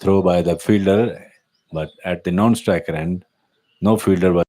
throw by the fielder, but at the non-striker end, no fielder was.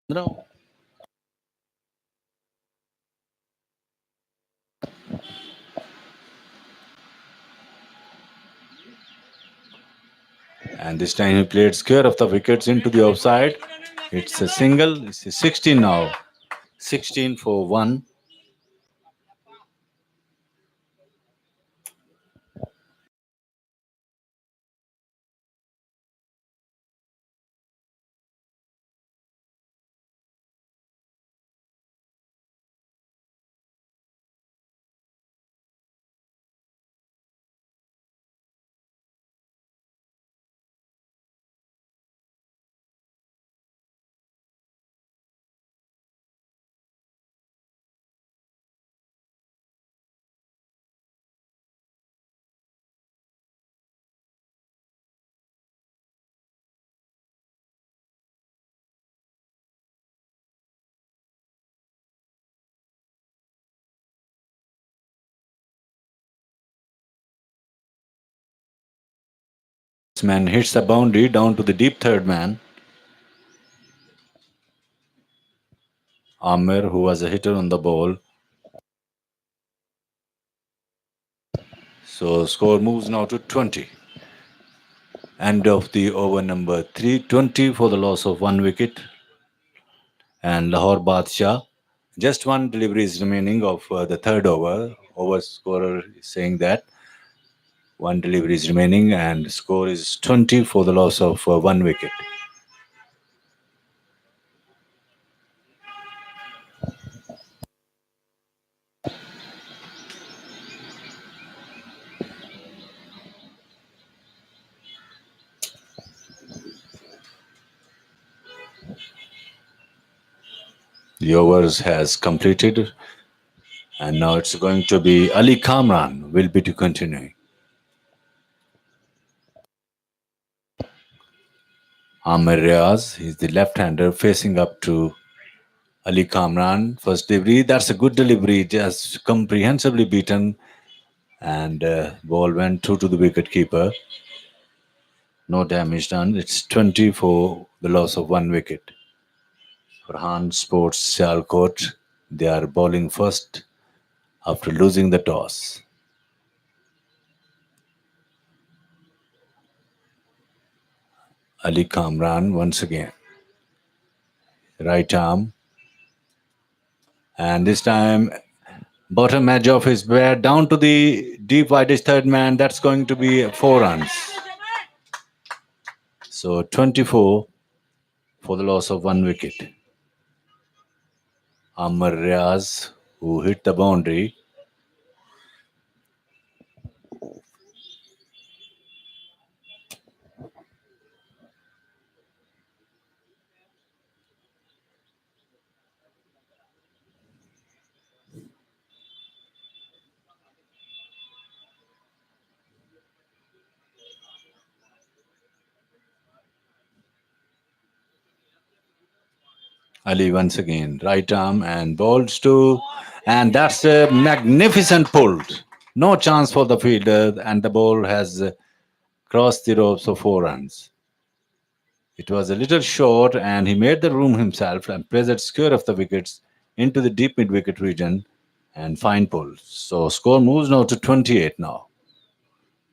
No. And this time he played square of the wickets into the offside. It's a single. It's a 16 now. 16 for 1. This man hits the boundary down to the deep third man. Amir, who was a hitter on the ball. So score moves now to 20. End of the over number 3, 20 for the loss of one wicket. And Lahore Badshah. Just one delivery is remaining of the third over. Over scorer is saying that one delivery is remaining and score is 20 for the loss of one wicket. The overs has completed and now it's going to be Ali Kamran will be to continue. Amir Riaz, he's the left-hander facing up to Ali Kamran. First delivery, that's a good delivery, just comprehensively beaten and ball went through to the wicket keeper. No damage done. It's 20 for the loss of one wicket. Farhan Sports Sialkot, they are bowling first after losing the toss. Ali Kamran once again. Right arm. And this time, bottom edge of his bat down to the deep widest third man. That's going to be 4 runs. So 24 for the loss of one wicket. Amar Riaz, who hit the boundary. Ali once again, right arm and balls to, and that's a magnificent pull. No chance for the fielder, and the ball has crossed the ropes for 4 runs. It was a little short, and he made the room himself and placed it square of the wickets into the deep mid wicket region and fine pull. So score moves now to 28 now.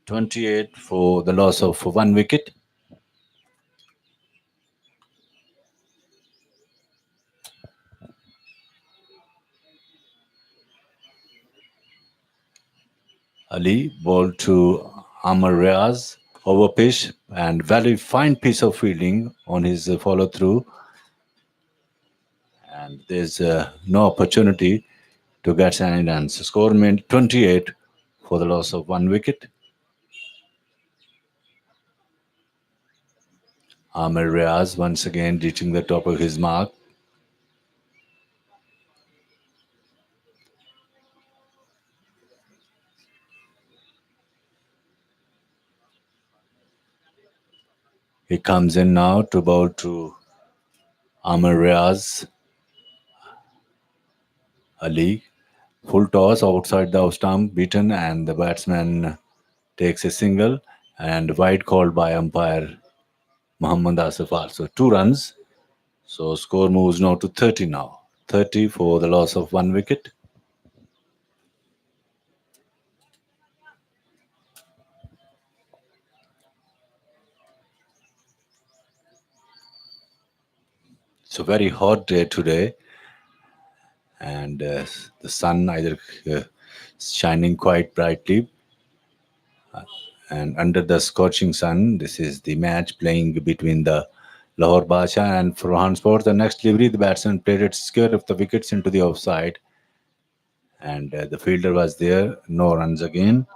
28 for the loss of one wicket. Ali ball to Amar Riaz over pitch and very fine piece of fielding on his follow through. And there's no opportunity to get any runs. Score meant 28 for the loss of one wicket. Amir Riaz once again reaching the top of his mark. He comes in now to bowl to Amir Riaz. Ali. Full toss outside the off stump, beaten, and the batsman takes a single and wide called by umpire Muhammad Asif also. 2 runs. So score moves now to 30 now. 30 for the loss of one wicket. It's a very hot day today, and the sun either uh, shining quite brightly, and under the scorching sun, this is the match playing between the Lahore Badshah and Farhan Sport. The next delivery, the batsman played it square of the wickets into the offside, and the fielder was there. No runs again.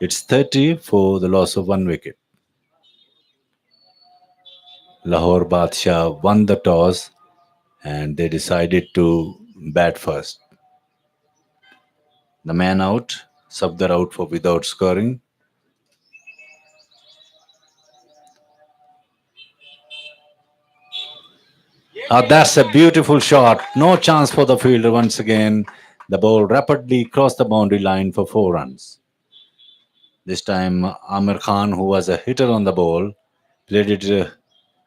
It's 30 for the loss of one wicket. Lahore Badshah won the toss and they decided to bat first. The man out, Sabdar out for without scoring. That's a beautiful shot. No chance for the fielder once again. The ball rapidly crossed the boundary line for 4 runs. This time, Amir Khan, who was a hitter on the ball, played it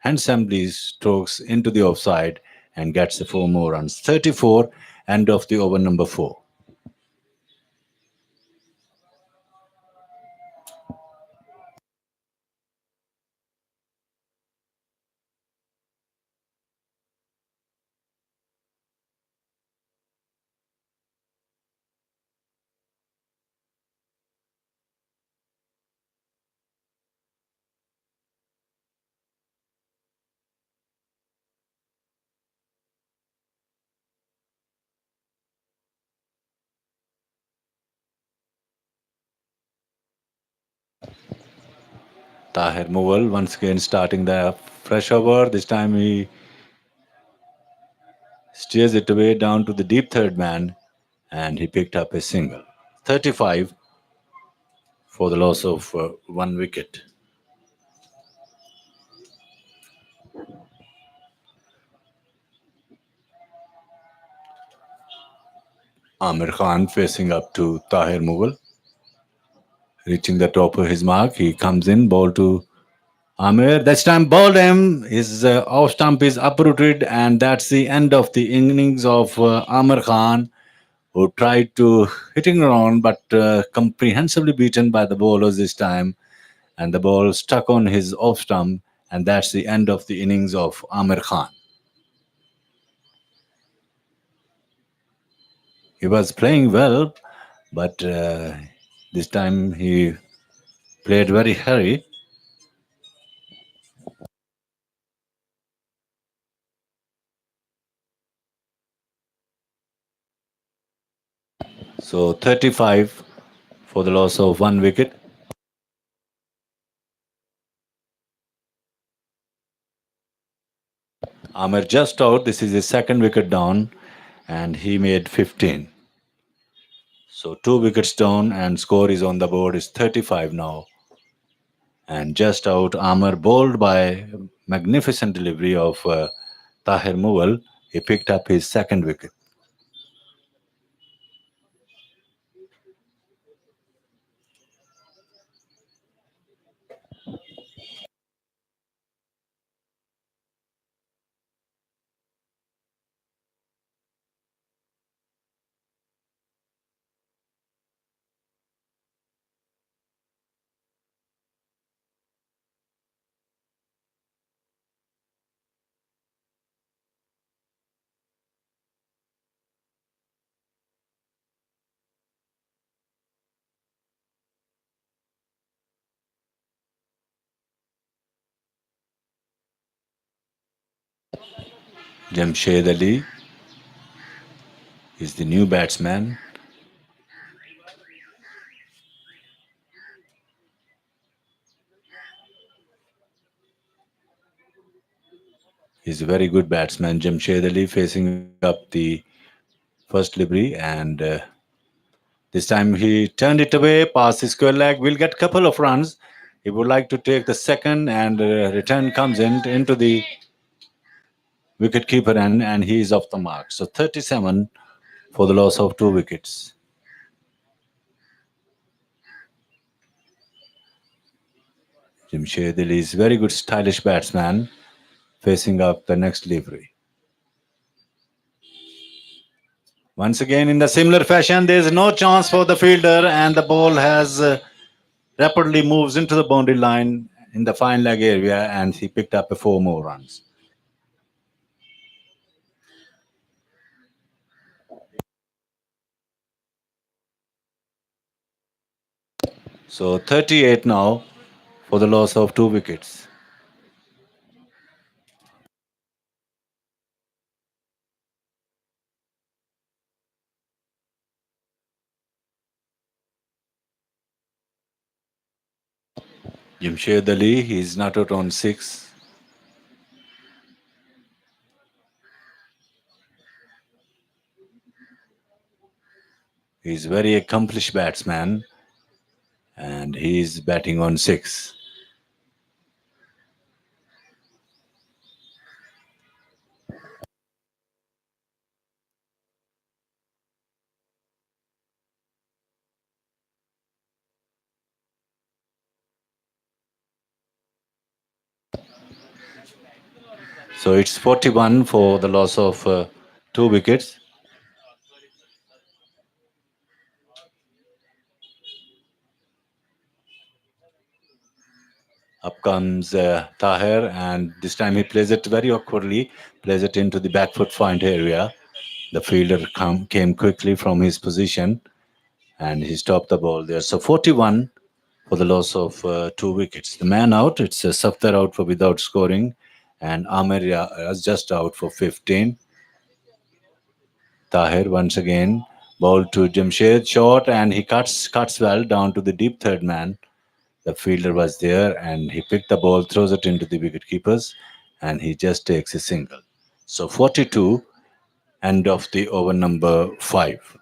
handsomely strokes into the offside and gets the 4 more runs. 34, end of the over number 4. Tahir Mughal once again starting the fresh over. This time he steers it away down to the deep third man and he picked up a single. 35 for the loss of 1 wicket. Amir Khan facing up to Tahir Mughal, reaching the top of his mark. He comes in, ball to Amir. This time, ball him. His off stump is uprooted, and that's the end of the innings of Amir Khan, who tried to hitting around but comprehensively beaten by the bowlers this time. And the ball stuck on his off stump, and that's the end of the innings of Amir Khan. He was playing well, but this time he played very hurry. So 35 for the loss of 1 wicket. Amir just out. This is his second wicket down, and he made 15. So 2 wickets down, and score is on the board is 35 now. And just out, Amar bowled by magnificent delivery of Tahir Mughal. He picked up his second wicket. Jamshed Ali is the new batsman. He's a very good batsman. Jamshed Ali facing up the first delivery, and this time he turned it away past his square leg. We'll get a couple of runs. He would like to take the second, and return comes in into the wicketkeeper end, and he is off the mark. So 37 for the loss of 2 wickets. Jamshed Ali is very good, stylish batsman facing up the next delivery. Once again, in the similar fashion, there is no chance for the fielder, and the ball has rapidly moves into the boundary line in the fine leg area, and he picked up 4 more runs. So 38 now for the loss of 2 wickets. Jamshed Ali, he's not out on 6. He's a very accomplished batsman, and he's batting on 6. So it's 41 for the loss of two wickets. Up comes Tahir, and this time he plays it very awkwardly, plays it into the back foot point area. The fielder came quickly from his position and he stopped the ball there. So 41 for the loss of two wickets. The man out, it's Safdar out for without scoring, and Amir is just out for 15. Tahir once again ball to Jamshed, short, and he cuts well down to the deep third man. The fielder was there, and he picked the ball, throws it into the wicket keepers, and he just takes a single. So 42, end of the over number 5.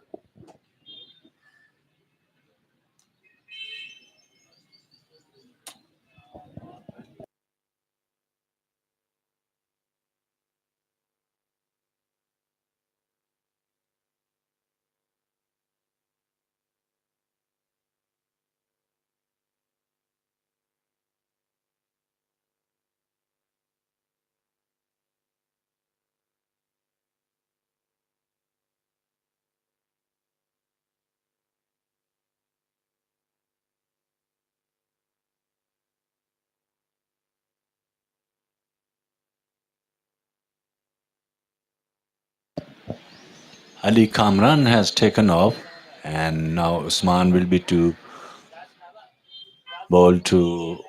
Ali Kamran has taken off, and now Usman will be to ball to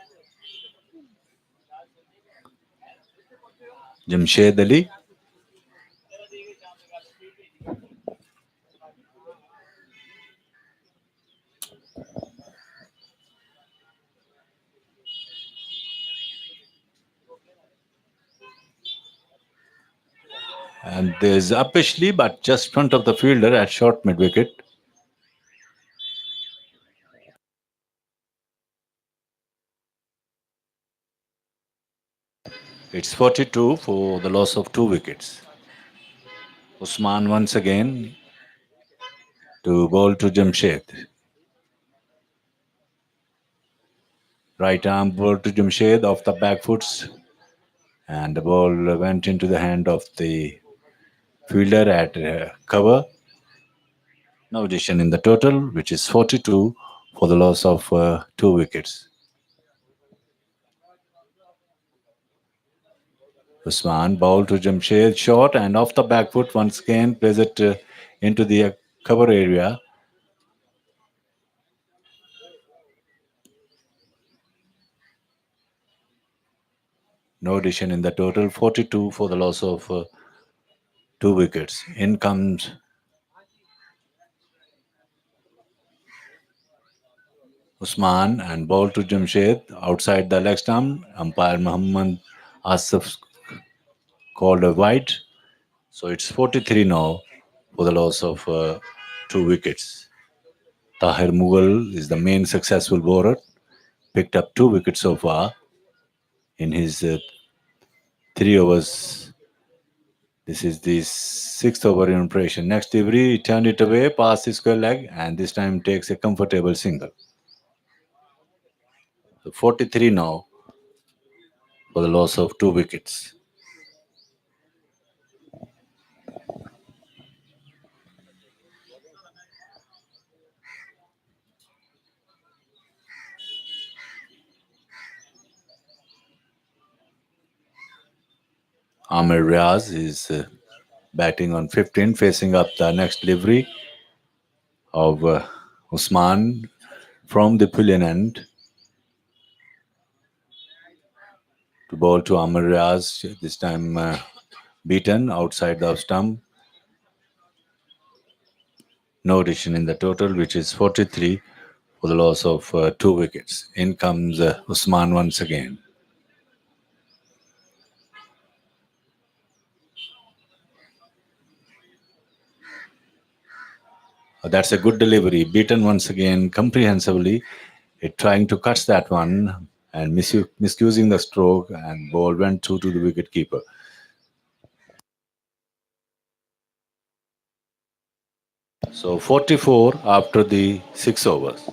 Jamshed Ali. And there's Apishli, but just front of the fielder at short mid wicket. It's 42 for the loss of two wickets. Usman once again to ball to Jamshed. Right arm ball to Jamshed off the back foots, and the ball went into the hand of the fielder at cover. No addition in the total, which is 42 for the loss of two wickets. Usman ball to Jamshed, short and off the back foot once again, plays it into the cover area. No addition in the total, 42 for the loss of two wickets. In comes Usman and ball to Jamshed outside the leg stump. Umpire Muhammad Asif called a wide. So it's 43 now for the loss of two wickets. Tahir Mughal is the main successful bowler. Picked up two wickets so far in his 3 overs. This is the sixth over in operation. Next delivery, he turned it away past the square leg, and this time takes a comfortable single. So 43 now for the loss of two wickets. Amir Riaz is batting on 15, facing up the next delivery of Usman from the pullion end to ball to Amir Riaz. This time beaten outside the stump. No addition in the total, which is 43 for the loss of two wickets. In comes Usman once again. That's a good delivery. Beaten once again comprehensively. It trying to catch that one and misusing the stroke, and ball went through to the wicket keeper. So 44 after the 6 overs.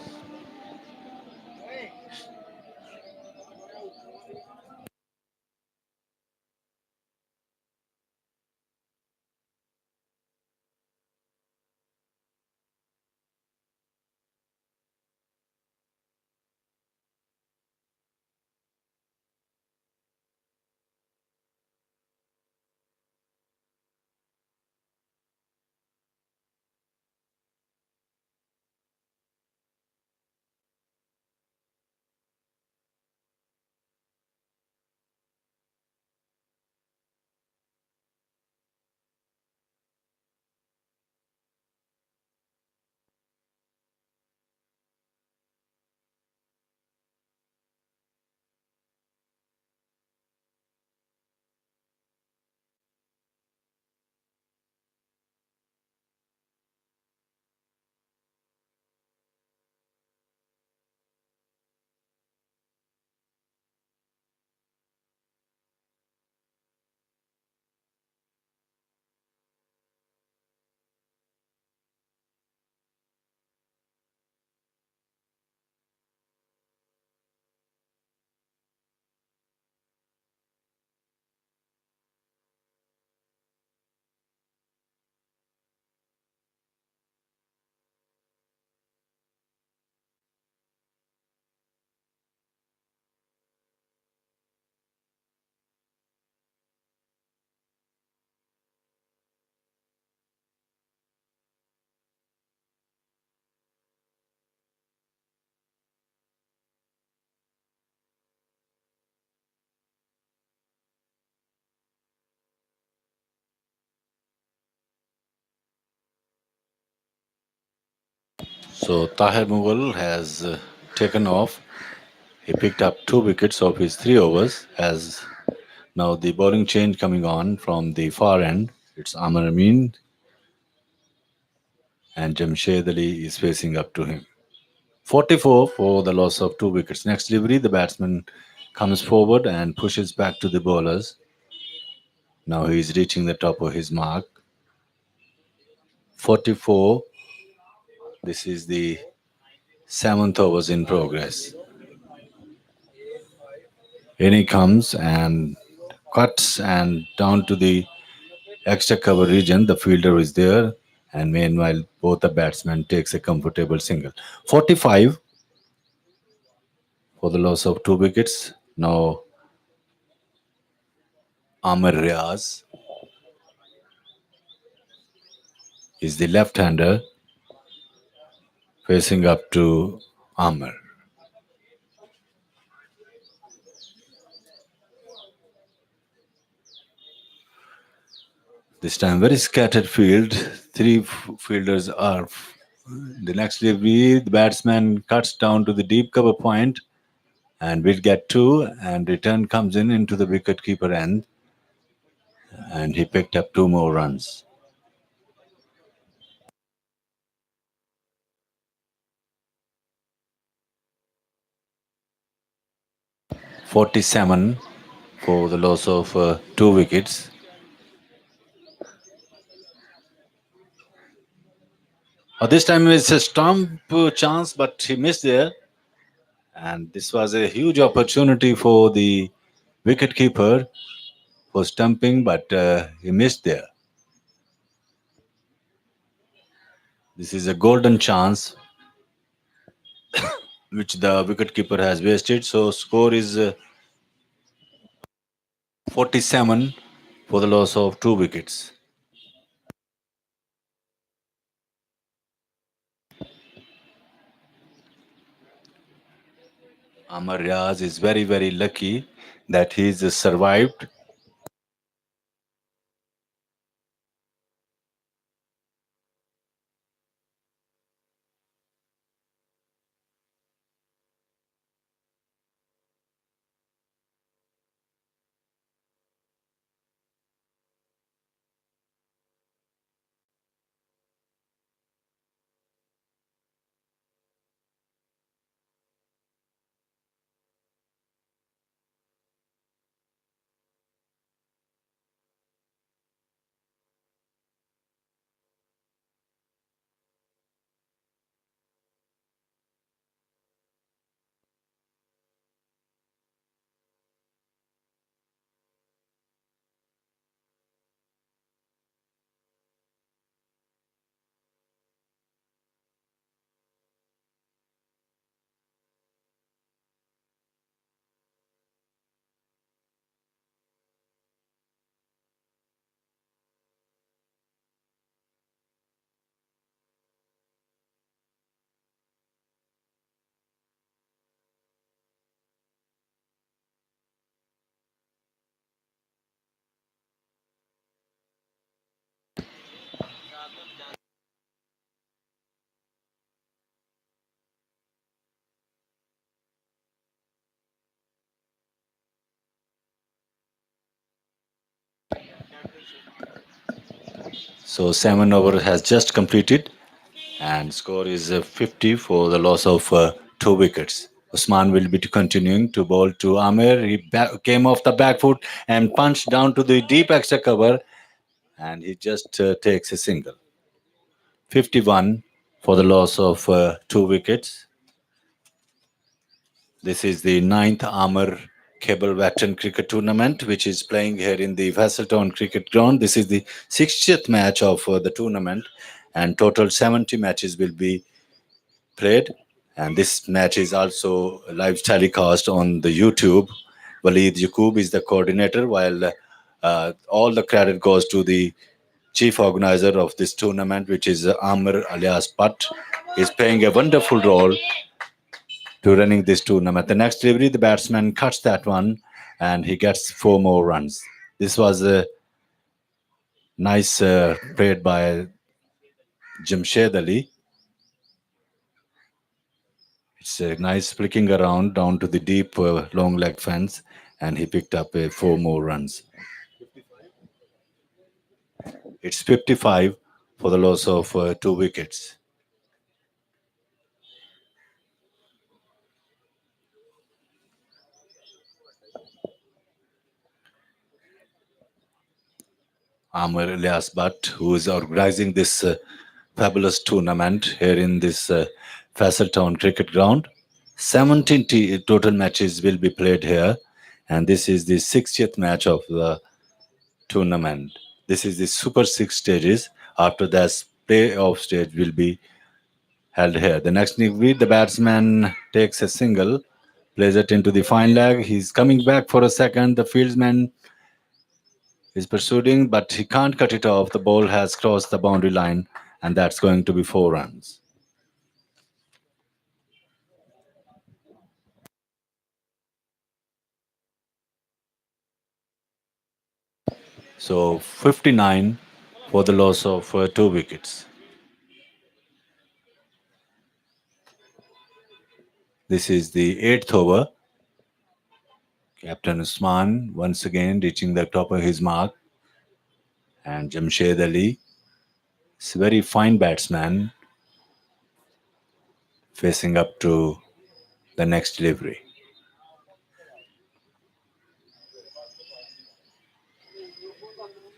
So Tahir Mughal has taken off. He picked up 2 wickets of his 3 overs. As now the bowling change coming on from the far end. It's Amar Amin and Jamshed Ali is facing up to him. 44 for the loss of 2 wickets. Next delivery, the batsman comes forward and pushes back to the bowlers. Now he is reaching the top of his mark. 44. This is the seventh overs in progress. In he comes and cuts and down to the extra cover region. The fielder is there, and meanwhile, both the batsmen takes a comfortable single. 45 for the loss of 2 wickets. Now Amar Riaz is the left-hander facing up to Amar. This time, very scattered field. Three fielders are. The next delivery, the batsman cuts down to the deep cover point and will get two. And return comes in into the wicket keeper end, and he picked up 2 more runs. 47 for the loss of 2 wickets. This time it's a stump chance, but he missed there. And this was a huge opportunity for the wicket keeper for stumping, but he missed there. This is a golden chance which the wicketkeeper has wasted. So score is 47 for the loss of 2 wickets. Amar Riaz is very lucky that he's survived. So 7 over has just completed, and score is 50 for the loss of 2 wickets. Usman will be continuing to bowl to Amir. He came off the back foot and punched down to the deep extra cover, and he just takes a single. 51 for the loss of 2 wickets. This is the ninth Amar Cable Veteran Cricket Tournament, which is playing here in the Vasseltown Cricket Ground. This is the 60th match of the tournament, and total 70 matches will be played. And this match is also live telecast on the YouTube. Waleed Yaqub is the coordinator, while all the credit goes to the chief organizer of this tournament, which is Amr alias Pat. Is playing a wonderful role to running this tournament. The next delivery, the batsman cuts that one and he gets 4 more runs. This was a nice played by Jamshed Ali. It's a nice flicking around down to the deep long leg fence, and he picked up four more runs. It's 55 for the loss of two wickets. Amar Ilyas Bhatt, who is organizing this fabulous tournament here in this Town cricket ground. 17 total matches will be played here, and this is the 60th match of the tournament. This is the Super Six stages. After that, playoff stage will be held here. The next week, the batsman takes a single, plays it into the fine leg. He's coming back for a second. The fieldsman is pursuing, but he can't cut it off. The ball has crossed the boundary line, and that's going to be four runs. So 59 for the loss of two wickets. This is the eighth over. Captain Usman once again reaching the top of his mark, and Jamshed Ali is a very fine batsman facing up to the next delivery.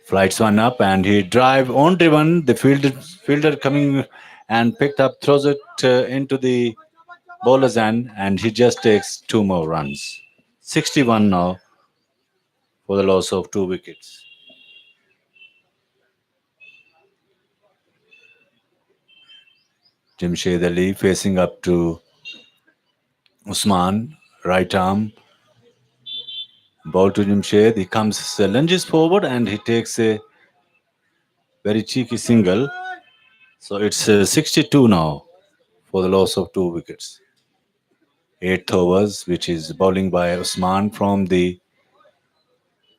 Flights one up and he drive on driven. The fielder coming and picked up, throws it into the bowler's end, and he just takes two more runs. 61 now for the loss of two wickets. Jamshed Ali facing up to Usman, right arm, ball to Jamshed. He comes, lunges forward, and he takes a very cheeky single. So it's 62 now for the loss of two wickets. Eighth overs, which is bowling by Usman from the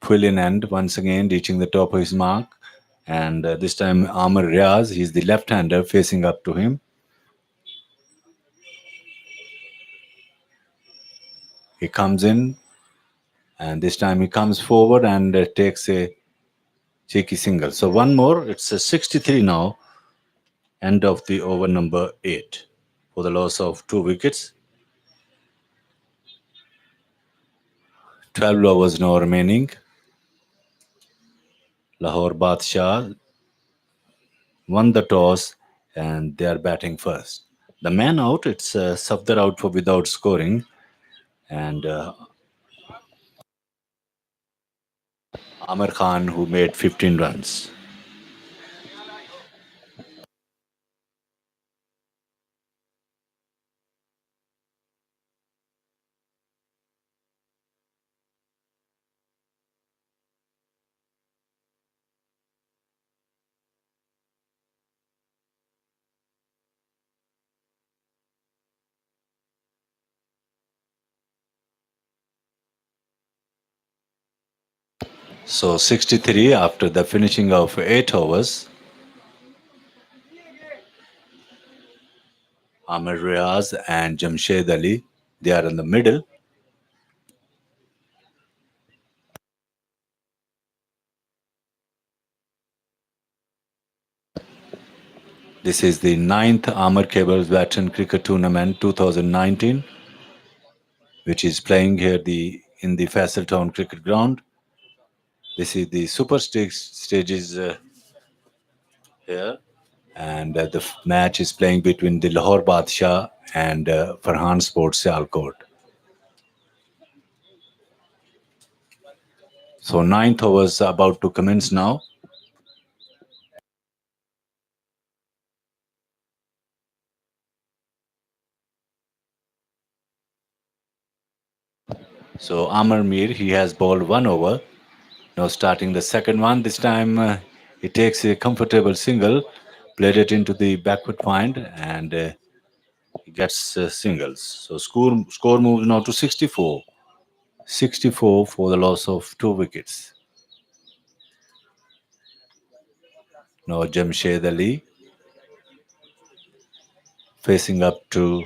Quillian end, once again reaching the top of his mark. And this time Amar Riaz, he's the left-hander facing up to him. He comes in, and this time he comes forward and takes a cheeky single. So one more, it's a 63 now, end of the over number 8 for the loss of two wickets. 12 overs now remaining. Lahore Badshah won the toss and they are batting first. The man out, it's Safdar out for without scoring, and Amar Khan who made 15 runs. So 63 after the finishing of 8 overs. Amir Riaz and Jamshed Ali, they are in the middle. This is the ninth Amar Cables Veteran Cricket Tournament 2019, which is playing here in the Town Cricket Ground. This is the Super Six stages here, and the match is playing between the Lahore Badshah and Farhan Sports Sialkot. So ninth overs about to commence now. So Amar Mir, he has bowled one over. Now starting the second one. This time he takes a comfortable single, played it into the backward wind, and he gets singles. So score moves now to 64. 64 for the loss of two wickets. Now Jamshed Ali facing up to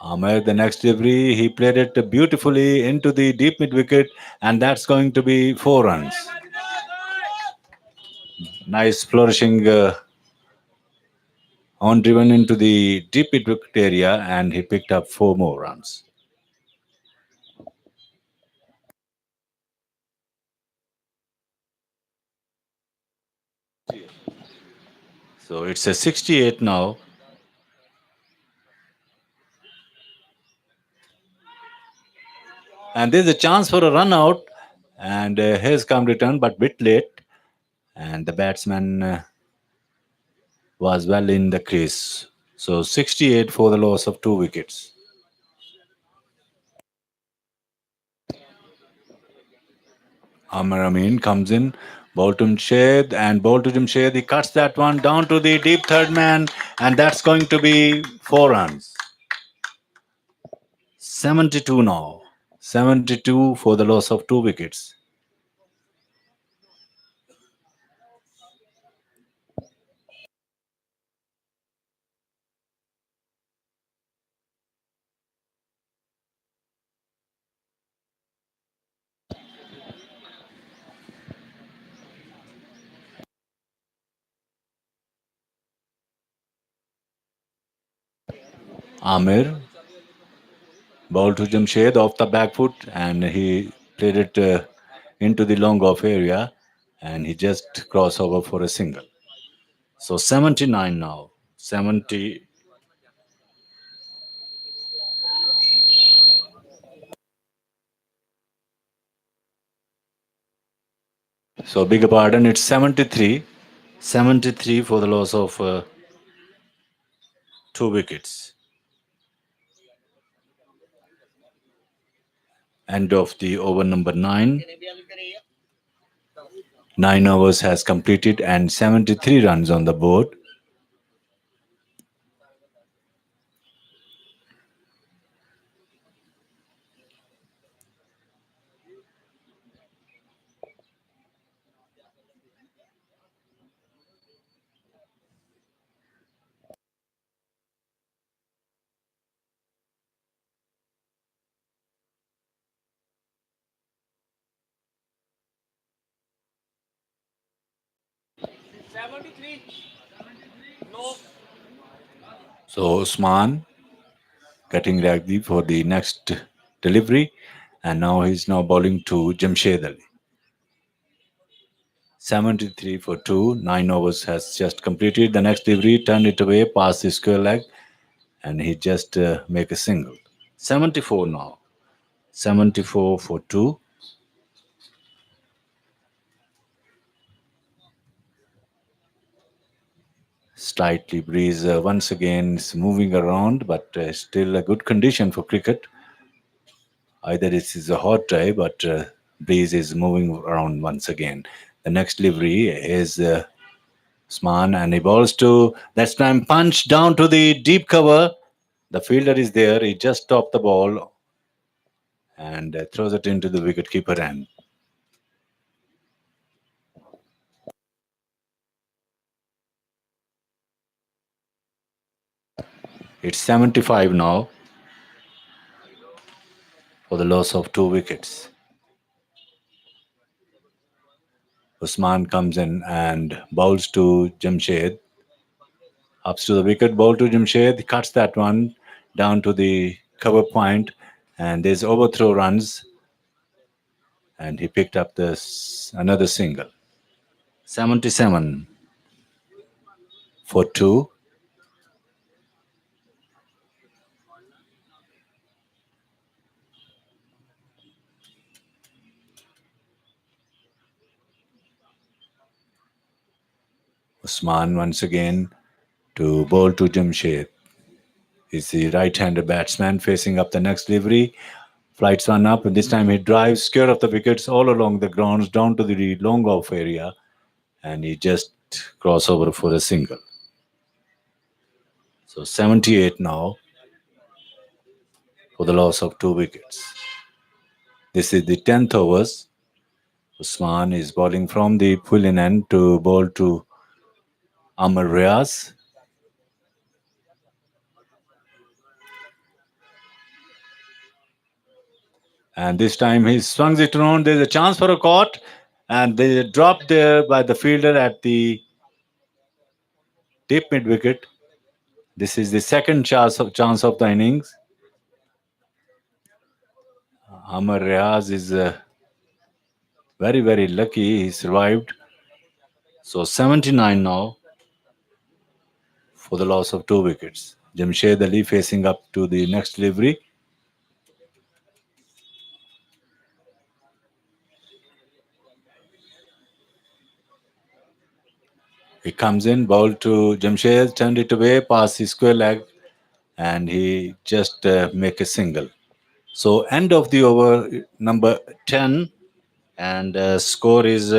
Amar, the next delivery, he played it beautifully into the deep mid wicket, and that's going to be 4 runs. Nice flourishing on driven into the deep mid wicket area, and he picked up 4 more runs. So it's a 68 now, and there's a chance for a run out, and here's come return, but bit late, and the batsman was well in the crease. So 68 for the loss of 2 wickets. Amar Amin comes in, ball to Jamshed, and ball to Jamshed. He cuts that one down to the deep third man, and that's going to be 4 runs. 72 now. 72 for the loss of 2 wickets. Amir, ball to Jamshed off the back foot, and he played it into the long off area, and he just crossed over for a single. So 79 now. 70. So beg your pardon, it's 73. 73 for the loss of 2 wickets. End of the over number 9. 9 overs has completed and 73 runs on the board. So Usman getting ready for the next delivery, and now he's now bowling to Jamshed Ali. 73 for 2. 9 overs has just completed. The next delivery turned it away past the square leg, and he just make a single. 74 now. 74 for 2. Slightly breeze once again is moving around, but still a good condition for cricket. Either this is a hot day, but breeze is moving around once again. The next delivery is Usman, and he balls to that's time punch down to the deep cover. The fielder is there. He just stopped the ball and throws it into the wicketkeeper end. It's 75 now for the loss of 2 wickets. Usman comes in and bowls to Jamshed. Ups to the wicket, ball to Jamshed, cuts that one down to the cover point, and there's overthrow runs, and he picked up this another single. 77 for 2. Usman once again to bowl to Jamshed. He's the right-handed batsman facing up the next delivery. Flights one up, and this time he drives square of the wickets all along the grounds down to the long off area, and he just cross over for a single. So 78 now for the loss of 2 wickets. This is the 10th overs. Usman is bowling from the pulling end to bowl to Amar. And this time he swings it around. There's a chance for a caught, and they dropped there by the fielder at the deep mid wicket. This is the second chance of the innings. Amar Riaz is very very lucky. He survived. So 79 now for the loss of 2 wickets. Jamshed Ali facing up to the next delivery. He comes in, ball to Jamshed, turned it away, past his square leg, and he just make a single. So end of the over number 10, and score is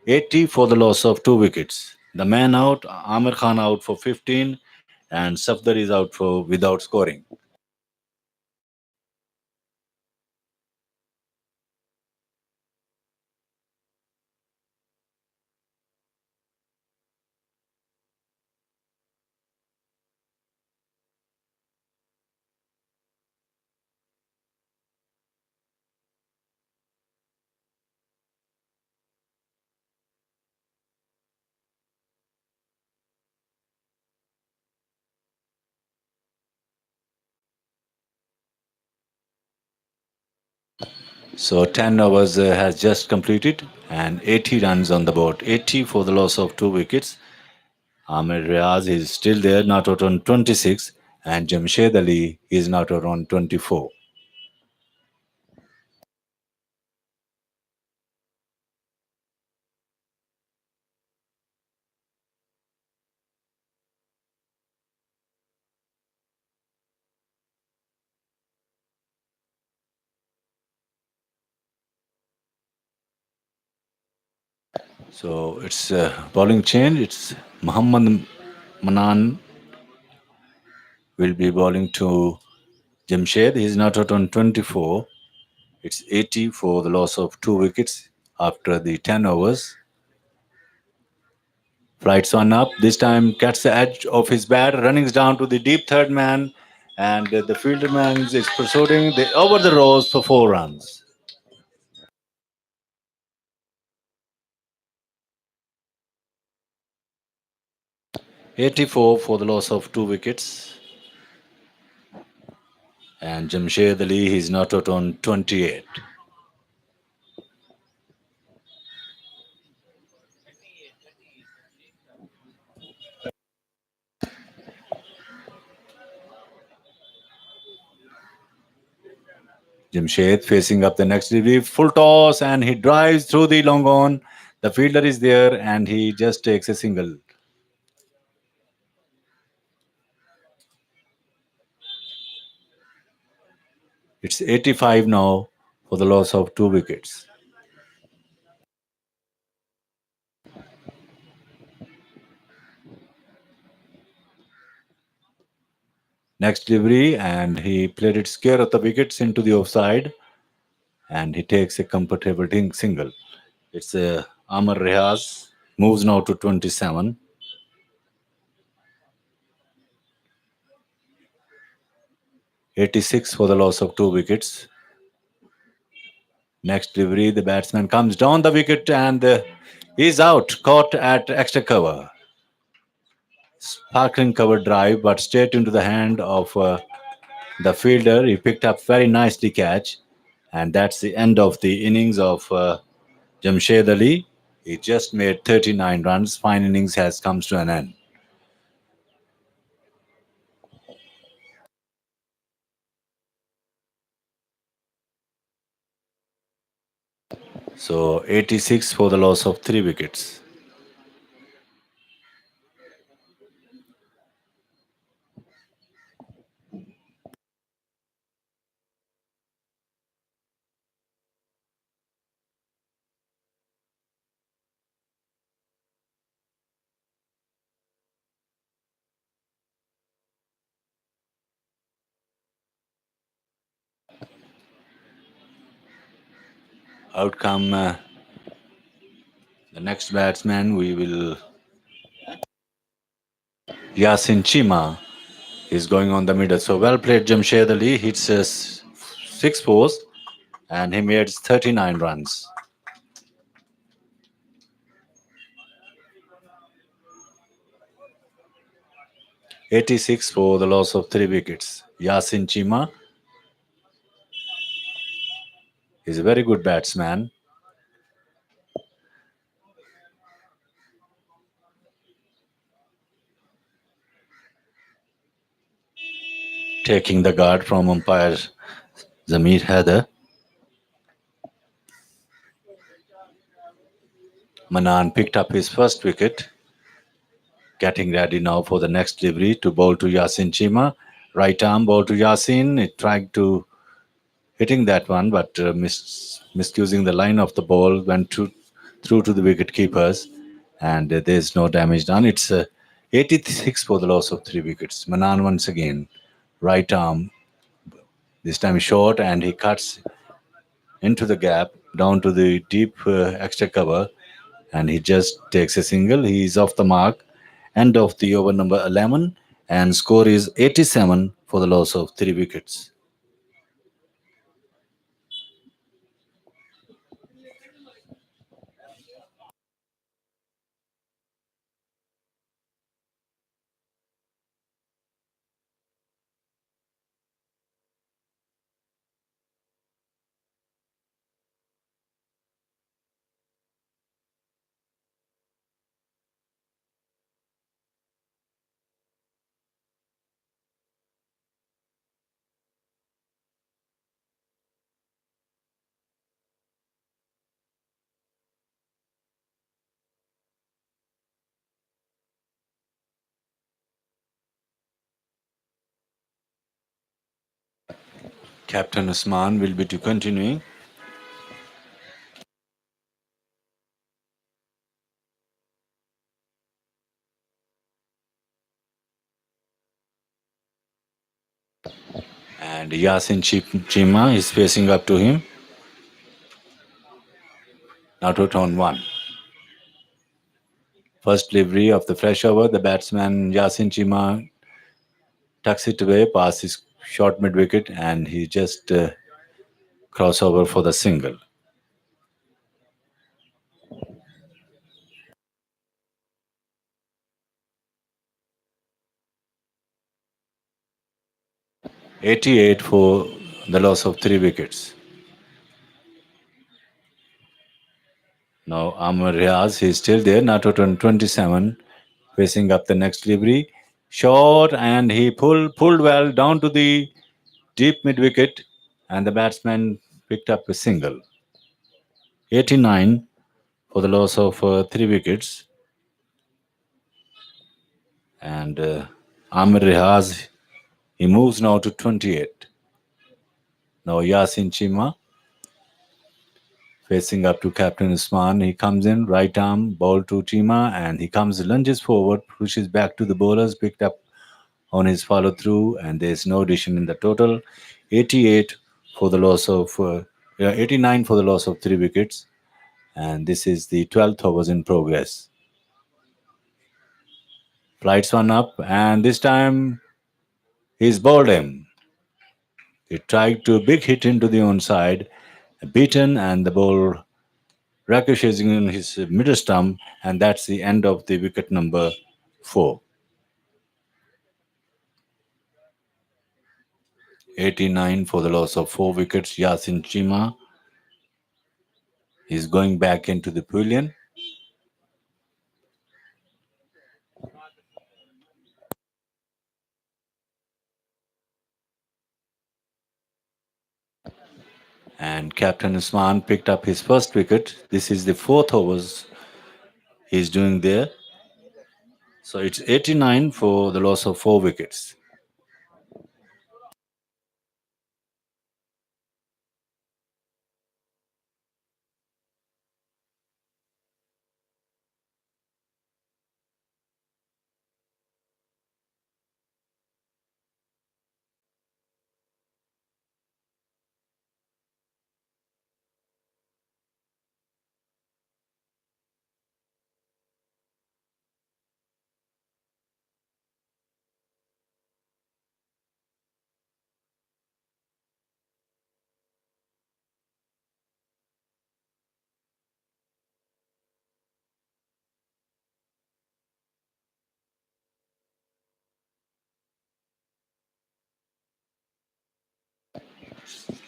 80 for the loss of 2 wickets. The man out, Amir Khan out for 15, and Safdar is out for without scoring. So 10 overs has just completed and 80 runs on the board. 80 for the loss of 2 wickets. Ahmed Riaz is still there, not out on 26, and Jamshed Ali is not out on 24. So it's bowling change. It's Muhammad Manan will be bowling to Jamshed. He's not out on 24. It's 80 for the loss of 2 wickets after the 10 overs. Flights on up. This time gets the edge of his bat, runnings down to the deep third man, and the fielder man is pursuing the over the rows for 4 runs. 84 for the loss of 2 wickets, and Jamshed Ali is not out on 28. Jamshed facing up the next delivery, full toss, and he drives through the long on. The fielder is there, and he just takes a single. It's 85 now for the loss of 2 wickets. Next delivery, and he played it scare of the wickets into the offside, and he takes a comfortable single. It's Amar Rehas moves now to 27. 86 for the loss of 2 wickets. Next delivery, the batsman comes down the wicket and he's out, caught at extra cover. Sparkling cover drive, but straight into the hand of the fielder. He picked up very nicely catch, and that's the end of the innings of Jamshed Ali. He just made 39 runs. Fine innings has comes to an end. So 86 for the loss of 3 wickets. Outcome the next batsman we will Yasin Chima is going on the middle. So well played Jamshed Ali hits us six fours, and he made 39 runs. 86 for the loss of three wickets. Yasin Chima is a very good batsman, taking the guard from umpire Zamir Haider. Manan picked up his first wicket, getting ready now for the next delivery to bowl to Yasin Chima. Right arm ball to Yasin. It tried to hitting that one, but misusing the line of the ball, went through to the wicket keepers, and there's no damage done. It's 86 for the loss of three wickets. Manan once again, right arm, this time short, and he cuts into the gap down to the deep extra cover, and he just takes a single. He is off the mark. End of the over number 11, and score is 87 for the loss of three wickets. Captain Usman will be to continuing. And Yasin Chima is facing up to him. Not out on one. First delivery of the fresh over, the batsman Yasin Chima tucks it away past his short mid wicket, and he just cross over for the single. "88 for the loss of three wickets. Now Amar Riaz is still there, not out on 27, facing up the next delivery. Short, and he pulled well down to the deep mid wicket, and the batsman picked up a single. 89 for the loss of three wickets. And Amir Rehaz, he moves now to 28. Now Yasin Chima facing up to Captain Usman. He comes in, right arm, ball to Chima, and he comes, lunges forward, pushes back to the bowlers, picked up on his follow through, and there's no addition in the total. 88 for the loss of, 89 for the loss of three wickets, and this is the 12th overs in progress. Flights one up, and this time he's bowled him. He tried to big hit into the onside, beaten, and the ball ricocheting in his middle stump, and that's the end of the wicket number 4. 89 for the loss of 4 wickets. Yasin Chima is going back into the pavilion. And Captain Usman picked up his first wicket. This is the fourth overs he's doing there. So it's 89 for the loss of 4 wickets.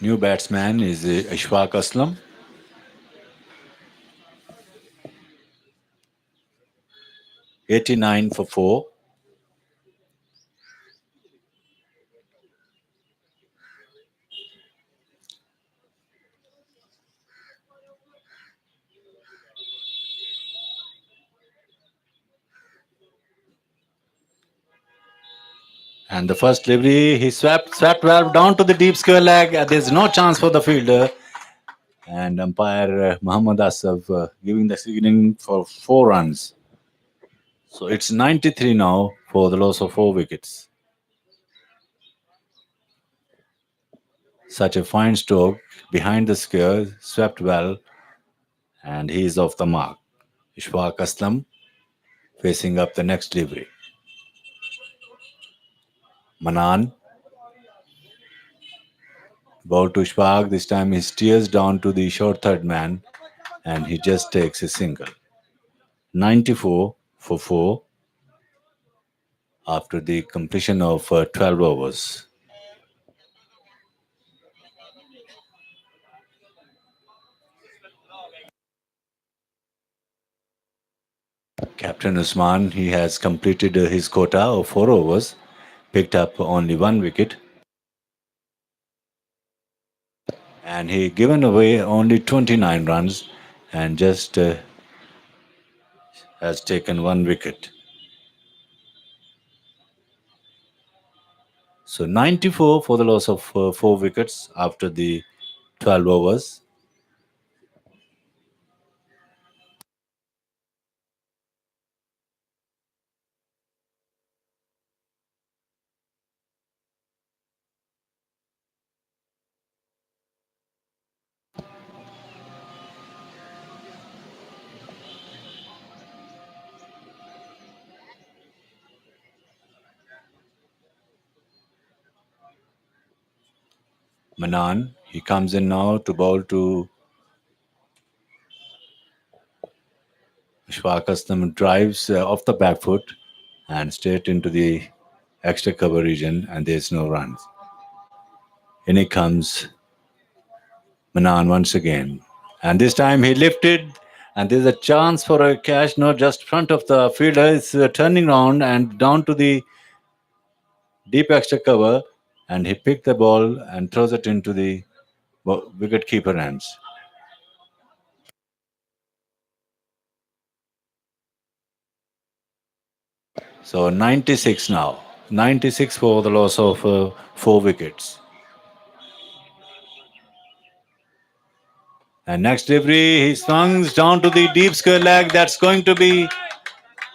New batsman is Ishfaq Aslam. 89 for 4. And the first delivery, he swept well down to the deep square leg. There's no chance for the fielder. And umpire Muhammad Asaf giving the signal for 4 runs. So it's 93 now for the loss of 4 wickets. Such a fine stroke behind the square, swept well, and he is off the mark. Ishfaq Aslam facing up the next delivery. Manan, ball to Ishfaq. This time he steers down to the short third man and he just takes a single. 94 for 4 after the completion of 12 overs. Captain Usman, he has completed his quota of 4 overs, picked up only 1 wicket, and he given away only 29 runs and just has taken 1 wicket. So 94 for the loss of 4 wickets after the 12 overs. Manan, he comes in now to bowl to Ishfaq Aslam, drives off the back foot and straight into the extra cover region, and there's no runs. In he comes Manan once again. And this time he lifted, and there's a chance for a catch, not just front of the fielder. It's turning around and down to the deep extra cover, and he picked the ball and throws it into the wicket keeper hands. So 96 now. 96 for the loss of 4 wickets. And next delivery, he swings down to the deep square leg. That's going to be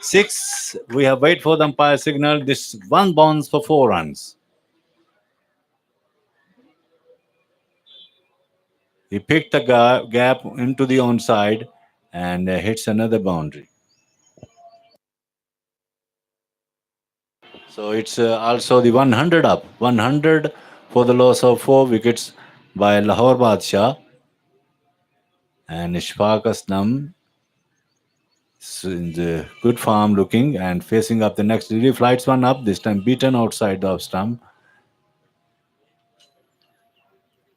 6. We have wait for the umpire signal. This one bounce for 4 runs. He picked the gap into the onside and hits another boundary. So it's also the 100 up. 100 for the loss of 4 wickets by Lahore Badshah. And Ishfaq Aslam is in the good form looking and facing up the next delivery. Flights one up, this time beaten outside the off stump.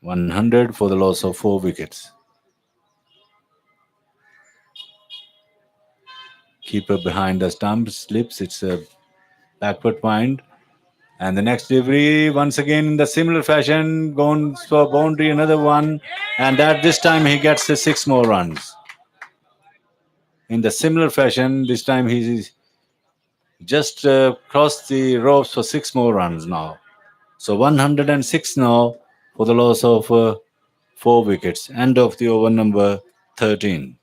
100 for the loss of 4 wickets. Keeper behind the stump slips. It's a backward wind. And the next delivery, once again in the similar fashion, goes for boundary, another one. And that this time he gets the 6 more runs. In the similar fashion, this time he's just crossed the ropes for 6 more runs now. So 106 now for the loss of 4 wickets. End of the over number 13.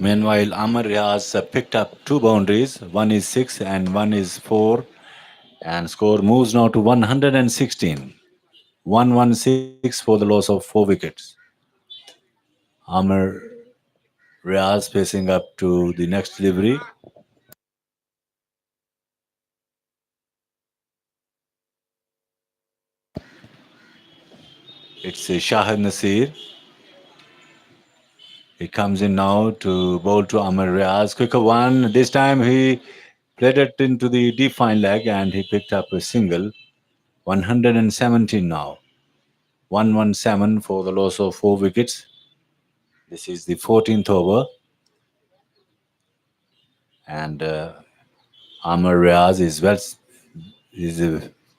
Meanwhile, Amar has picked up two boundaries. One is 6 and one is 4. And score moves now to 116. 116 for the loss of 4 wickets. Amar Riaz facing up to the next delivery. It's Shahid Nasir. He comes in now to bowl to Amar Riaz. Quicker one. This time he played it into the deep fine leg and he picked up a single. 117 now. 117 for the loss of 4 wickets. This is the 14th over. And Amar Riaz is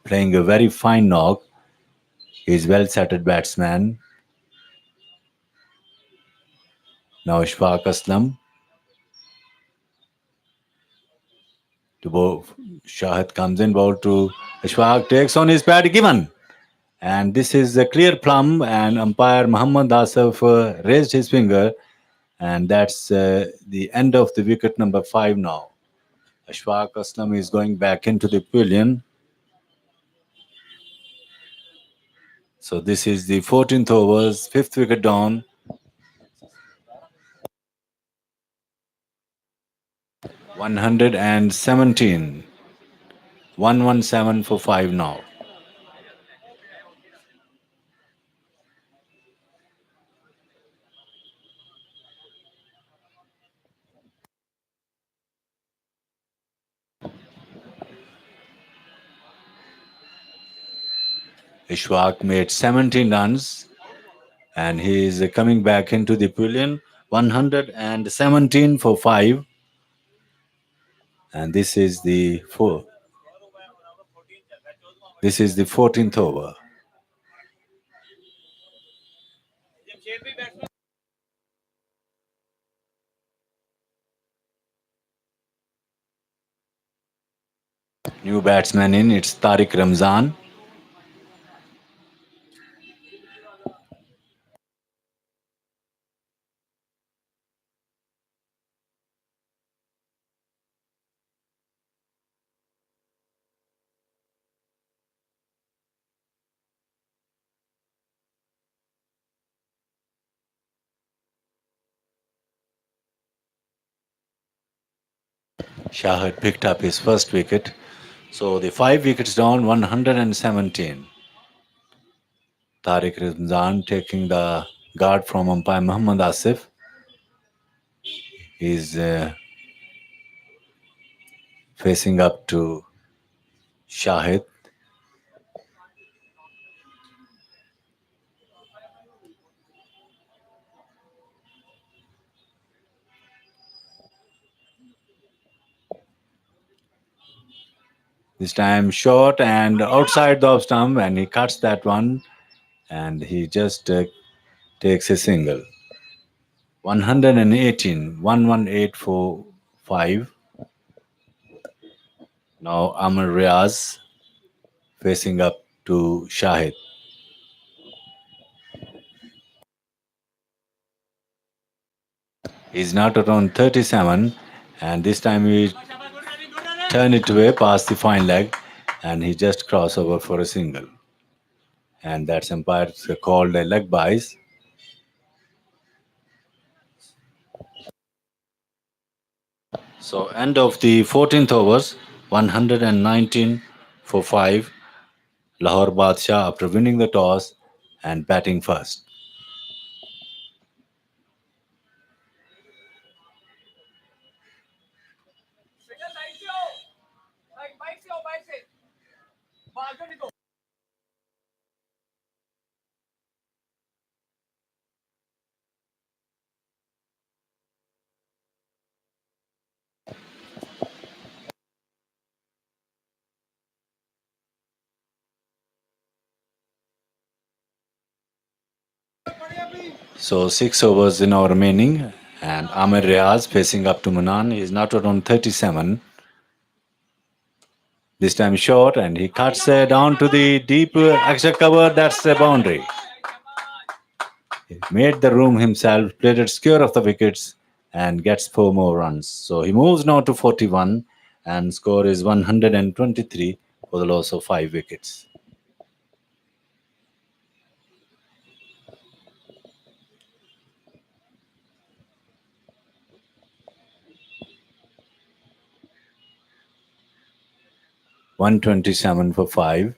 playing a very fine knock. He's well setted batsman. Now Ishfaq Aslam to bowl. Shahid comes in, bowl to Ishfaq, takes on his pad, given. And this is a clear plum, and umpire Muhammad Asif raised his finger, and that's the end of the wicket number 5 now. Ishfaq Aslam is going back into the pavilion. So this is the 14th overs, 5th wicket down. 117. 117 for 5 now. Ishwak made 17 runs and he is coming back into the pavilion. 117 for 5. And this is the 14th over. New batsman in, it's Tariq Ramzan. Shah had picked up his first wicket. So the 5 wickets down, 117. Tariq Ramzan taking the guard from umpire Muhammad Asif. He's facing up to Shahid. This time short and outside the off stump, and he cuts that one, and he just takes a single. 118, 118 for 5. Now Amar Riaz facing up to Shahid. He's not around 37, and this time he turn it away past the fine leg, and he just cross over for a single. And that's umpire called a leg bias. So end of the 14th overs, 119 for 5. Lahore Badshah after winning the toss and batting first. So 6 overs in our remaining, and Amir Riaz facing up to Munan. He is not around 37. This time short, and he cuts down to the deep extra cover. That's the boundary. He made the room himself, played it square of the wickets, and gets 4 more runs. So he moves now to 41 and score is 123 for the loss of 5 wickets. 127 for 5.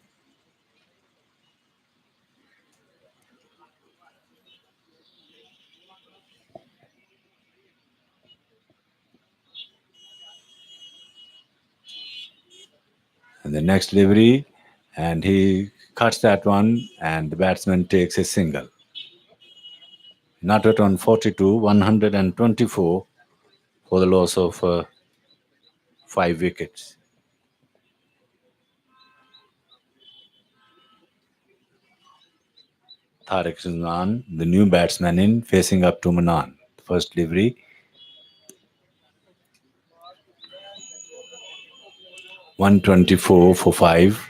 And the next delivery, and he cuts that one, and the batsman takes a single. Not at on 42, 124 for the loss of 5 wickets. Tariq Sulman, the new batsman in, facing up to Manan. First delivery, 124 for 5.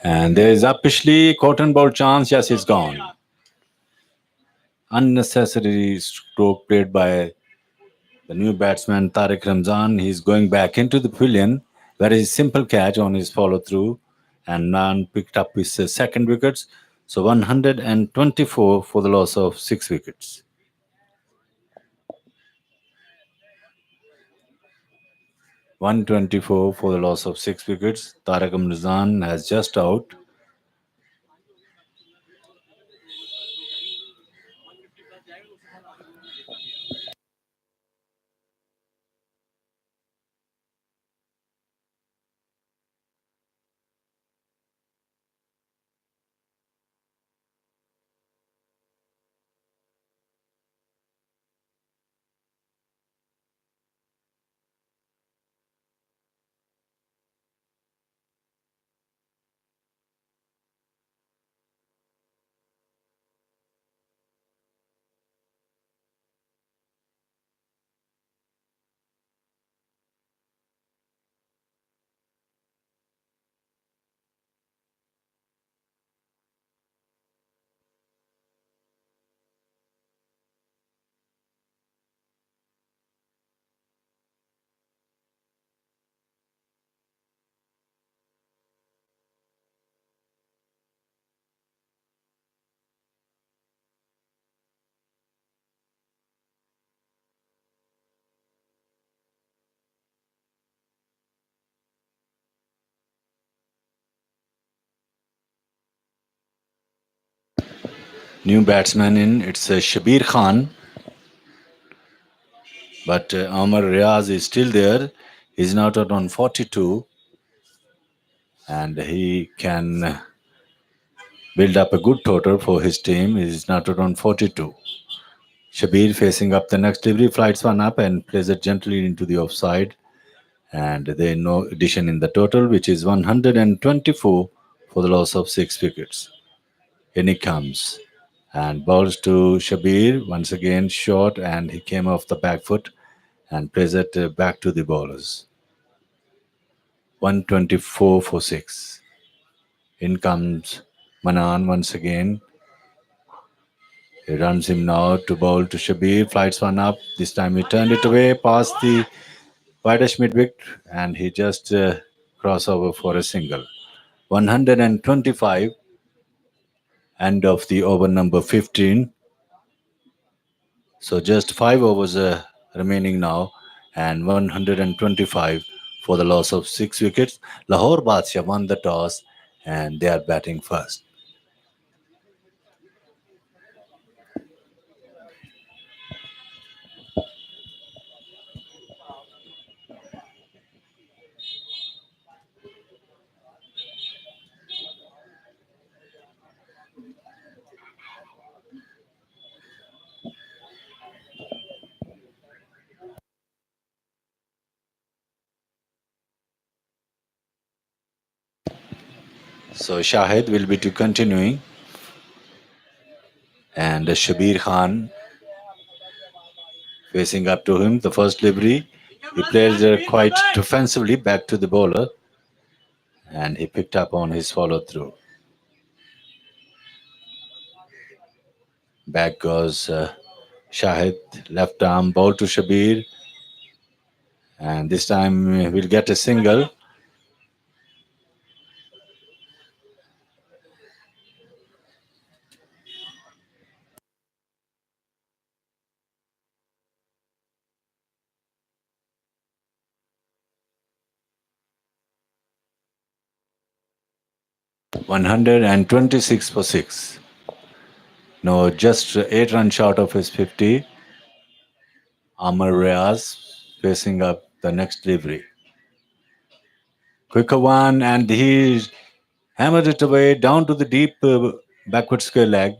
And there is officially cotton ball chance. Yes, it's gone. Unnecessary stroke played by the new batsman Tariq Ramzan. He's going back into the pavilion. Very simple catch on his follow through, and Nan picked up his second wickets. So 124 for the loss of 6 wickets. 124 for the loss of 6 wickets. Tariq Ramzan has just out. New batsman in. It's Shabir Khan. But Amar Riaz is still there. He's not out on 42, and he can build up a good total for his team. He's not out on 42. Shabir facing up the next delivery, flights one up and plays it gently into the offside. And there is no addition in the total, which is 124 for the loss of 6 wickets. In he comes and bowls to Shabir once again short, and he came off the back foot and plays it back to the bowlers. 124 for 6. In comes Manan once again. He runs him now to bowl to Shabir, flights one up. This time he turned it away past the widish midwick, and he just cross over for a single. 125, end of the over number 15. So just 5 overs remaining now, and 125 for the loss of 6 wickets. Lahore Badshah won the toss, and they are batting first. So Shahid will be to continuing. And Shabir Khan facing up to him, the first delivery. He played quite defensively back to the bowler and he picked up on his follow through. Back goes Shahid, left arm ball to Shabir, and this time we'll get a single. 126 for 6. No, just 8 runs short of his 50. Amar facing up the next delivery. Quicker one, and he hammered it away down to the deep backward square leg.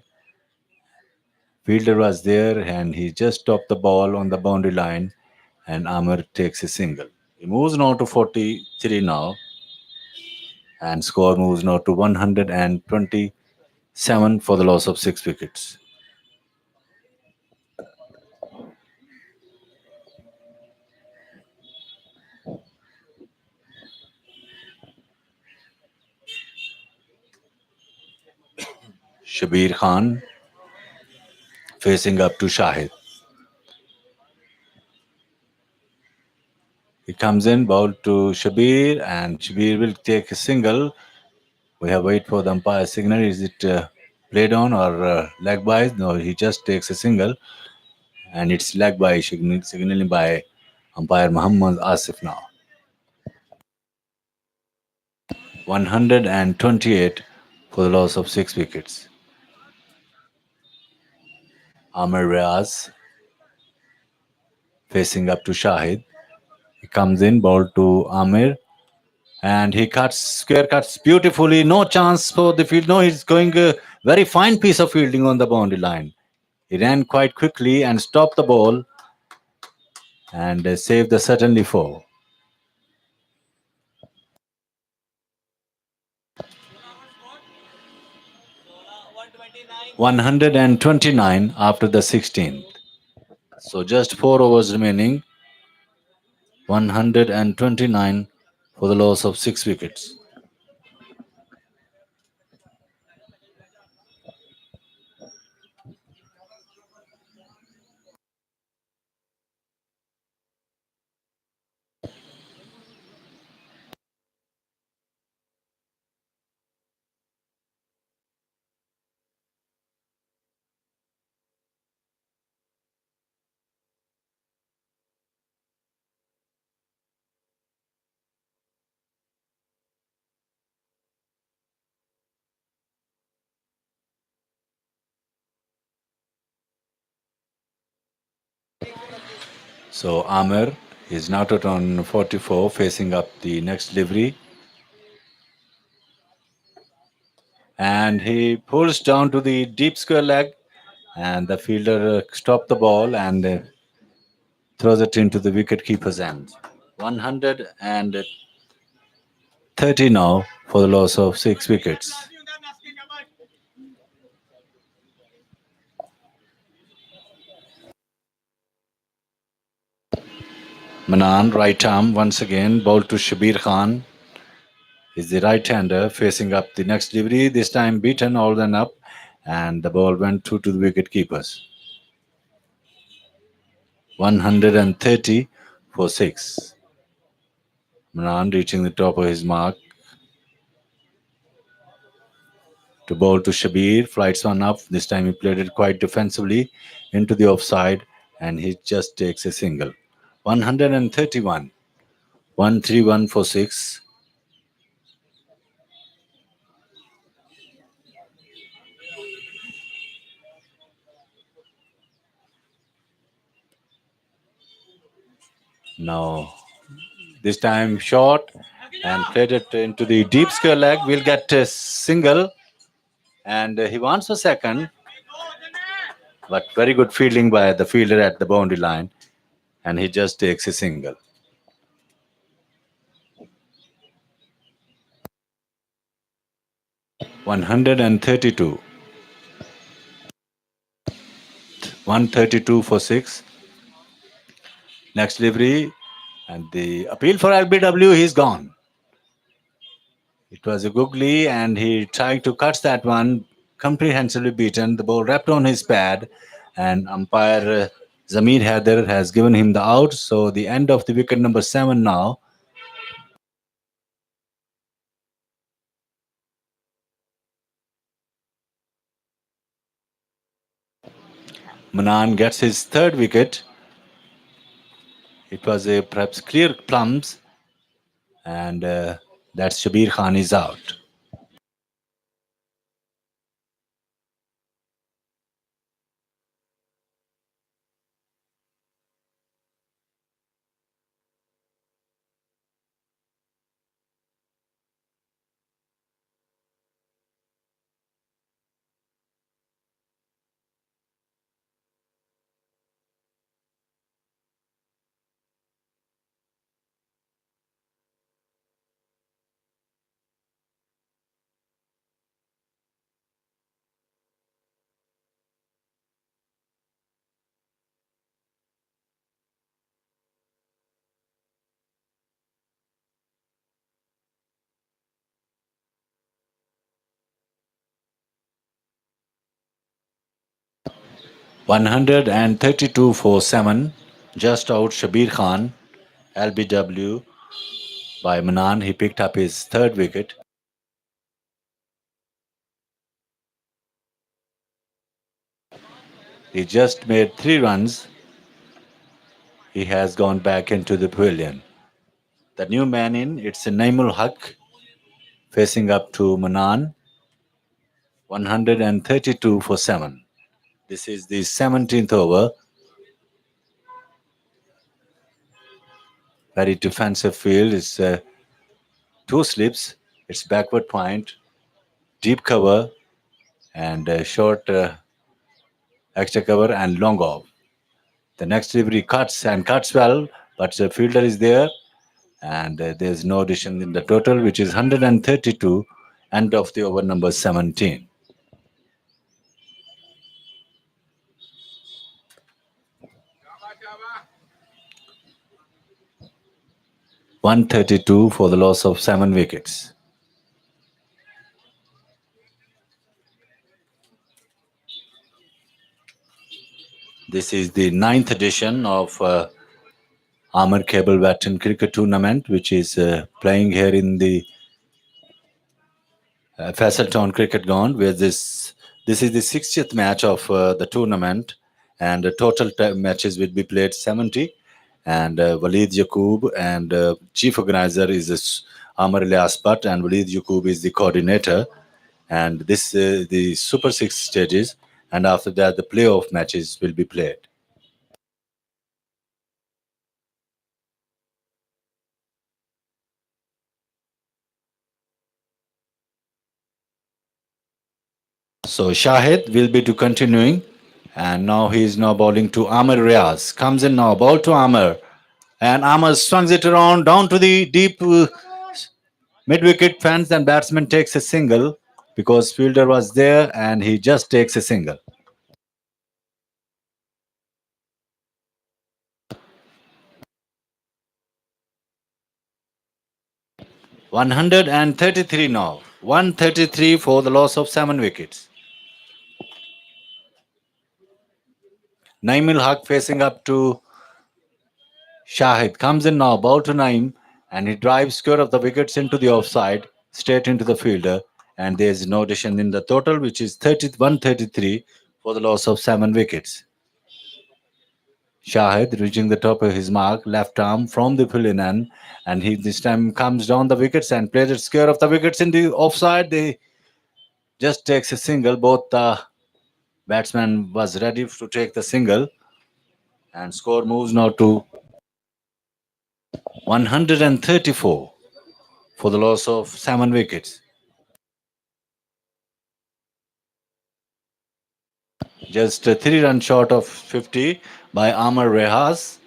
Fielder was there, and he just stopped the ball on the boundary line, and Amar takes a single. He moves now to 43 now, and score moves now to 127 for the loss of 6 wickets. Shabir Khan facing up to Shahid. He comes in, ball to Shabir, and Shabir will take a single. We have wait for the umpire signal. Is it played on or leg by? No, he just takes a single, and it's leg by signaling by umpire Muhammad Asif now. 128 for the loss of 6 wickets. Amar Riaz facing up to Shahid. He comes in, ball to Amir, and he cuts square cuts beautifully. No chance for the field. No, he's going a very fine piece of fielding on the boundary line. He ran quite quickly and stopped the ball and saved the certainly four. 129 after the 16th. So just 4 overs remaining. 129 for the loss of 6 wickets. So Amir is now out on 44, facing up the next delivery. And he pulls down to the deep square leg, and the fielder stopped the ball and throws it into the wicket keeper's hands. 130 now for the loss of 6 wickets. Manan, right arm, once again, ball to Shabir Khan. Is the right-hander facing up the next delivery, this time beaten all than up, and the ball went through to the wicket keepers. 130 for 6. Manan reaching the top of his mark. To bowl to Shabir, flights one up. This time he played it quite defensively into the offside, and he just takes a single. 131. 131 for 6. Now, this time short and played it into the deep square leg. We'll get a single, and he wants a second, but very good fielding by the fielder at the boundary line, and he just takes a single. 132. 132 for 6. Next delivery, and the appeal for LBW, he's gone. It was a googly, and he tried to cut that one, comprehensively beaten. The ball wrapped on his pad, and umpire Zamir Haider has given him the out. So the end of the wicket number 7 now. Manan gets his third wicket. It was a perhaps clear plums, and that's Shabir Khan is out. $132 for 7. Just out Shabir Khan. LBW by Manan. He picked up his third wicket. He just made 3 runs. He has gone back into the pavilion. The new man in, it's a Naimul Haq facing up to Manan. 132 for 7. This is the 17th over. Very defensive field. It's two slips. It's backward point, deep cover, and short extra cover and long off. The next delivery cuts and cuts well, but the fielder is there, and there's no addition in the total, which is 132. End of the over number 17. 132 for the loss of 7 wickets. This is the ninth edition of Amar Cable Baton Cricket Tournament, which is playing here in the Town Cricket Ground, where this is the 60th match of the tournament, and the total matches will be played 70. And Walid Yaqub and chief organizer is Amar Ilyas Bhatt, and Walid Yaqub is the coordinator. And this the Super Six stages, and after that the playoff matches will be played. So Shahid will be to continuing, and now he is now bowling to Amar Riaz. Comes in now, ball to Amar, and Amar swings it around down to the deep mid wicket fence, and batsman takes a single because fielder was there, and he just takes a single. 133 now. 133 for the loss of 7 wickets. Naimul Haq facing up to Shahid. Comes in now, ball to Naim, and he drives square of the wickets into the offside, straight into the fielder, and there is no addition in the total, which is 133 for the loss of 7 wickets. Shahid reaching the top of his mark, left arm from the pavilion end, and he this time comes down the wickets and plays it square of the wickets in the offside. They just takes a single. Both the batsman was ready to take the single, and score moves now to 134 for the loss of 7 wickets. Just a 3 run short of 50 by Amar Rehas.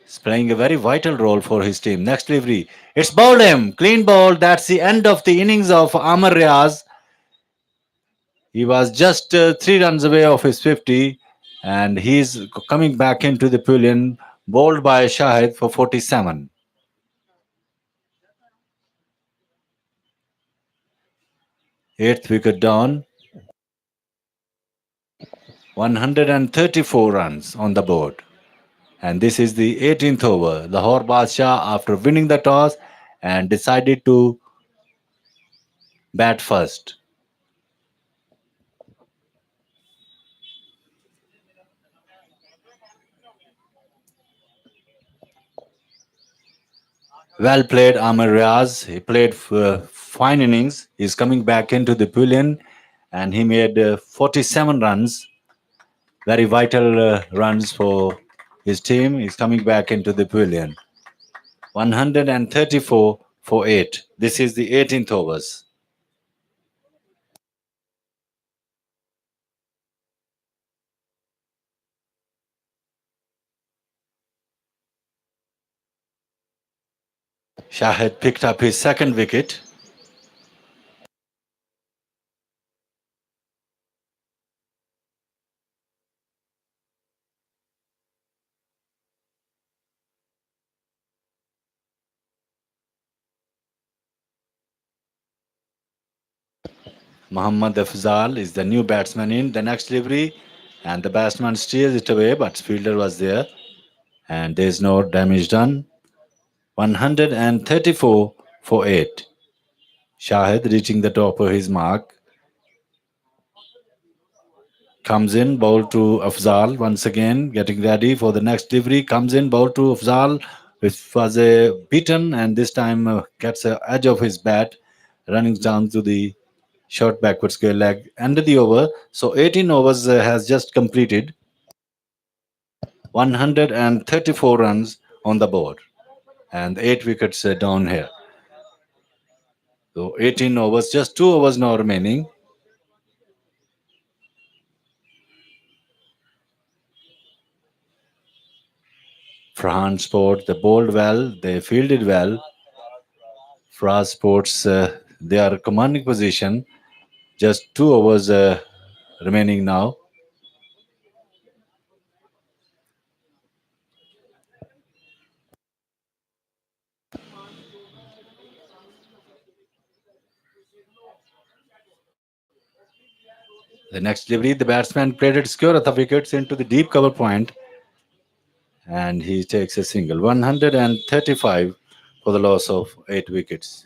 He's playing a very vital role for his team. Next delivery. It's bowled him. Clean ball. That's the end of the innings of Amar Rehas. He was just 3 runs away of his 50, and he's coming back into the pavilion, bowled by Shahid for 47. Eighth wicket down, 134 runs on the board. And this is the 18th over. Lahore Badshah, after winning the toss, and decided to bat first. Well played, Amar. He played fine innings. He's coming back into the pavilion, and he made 47 runs, very vital runs for his team. He's coming back into the pavilion. 134 for 8. This is the 18th overs. Shahid picked up his second wicket. Muhammad Afzal is the new batsman in the next delivery, and the batsman steers it away, but fielder was there, and there's no damage done. 134 for 8. Shahid reaching the top of his mark. Comes in, bowl to Afzal once again, getting ready for the next delivery. Comes in, bowl to Afzal, which was beaten, and this time gets the edge of his bat, running down to the short backward square leg. End of the over. So 18 overs has just completed. 134 runs on the board, and 8 wickets down here. So 18 overs, just 2 overs now remaining. Farhan Sport, they bowled well, they fielded well. Faraz Sports, they are commanding position. Just 2 overs remaining now. The next delivery, the batsman played it skewer of the wickets into the deep cover point, and he takes a single. 135 for the loss of 8 wickets.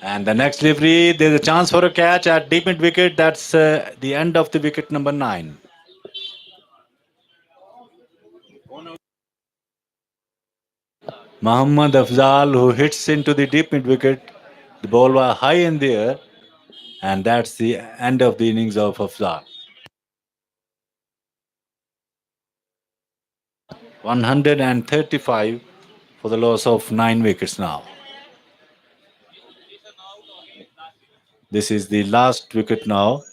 And the next delivery, there's a chance for a catch at deep mid wicket. That's the end of the wicket number 9. Muhammad Afzal, who hits into the deep mid wicket. The ball was high in the air, and that's the end of the innings of Afzal. 135 for the loss of 9 wickets now. This is the last wicket now.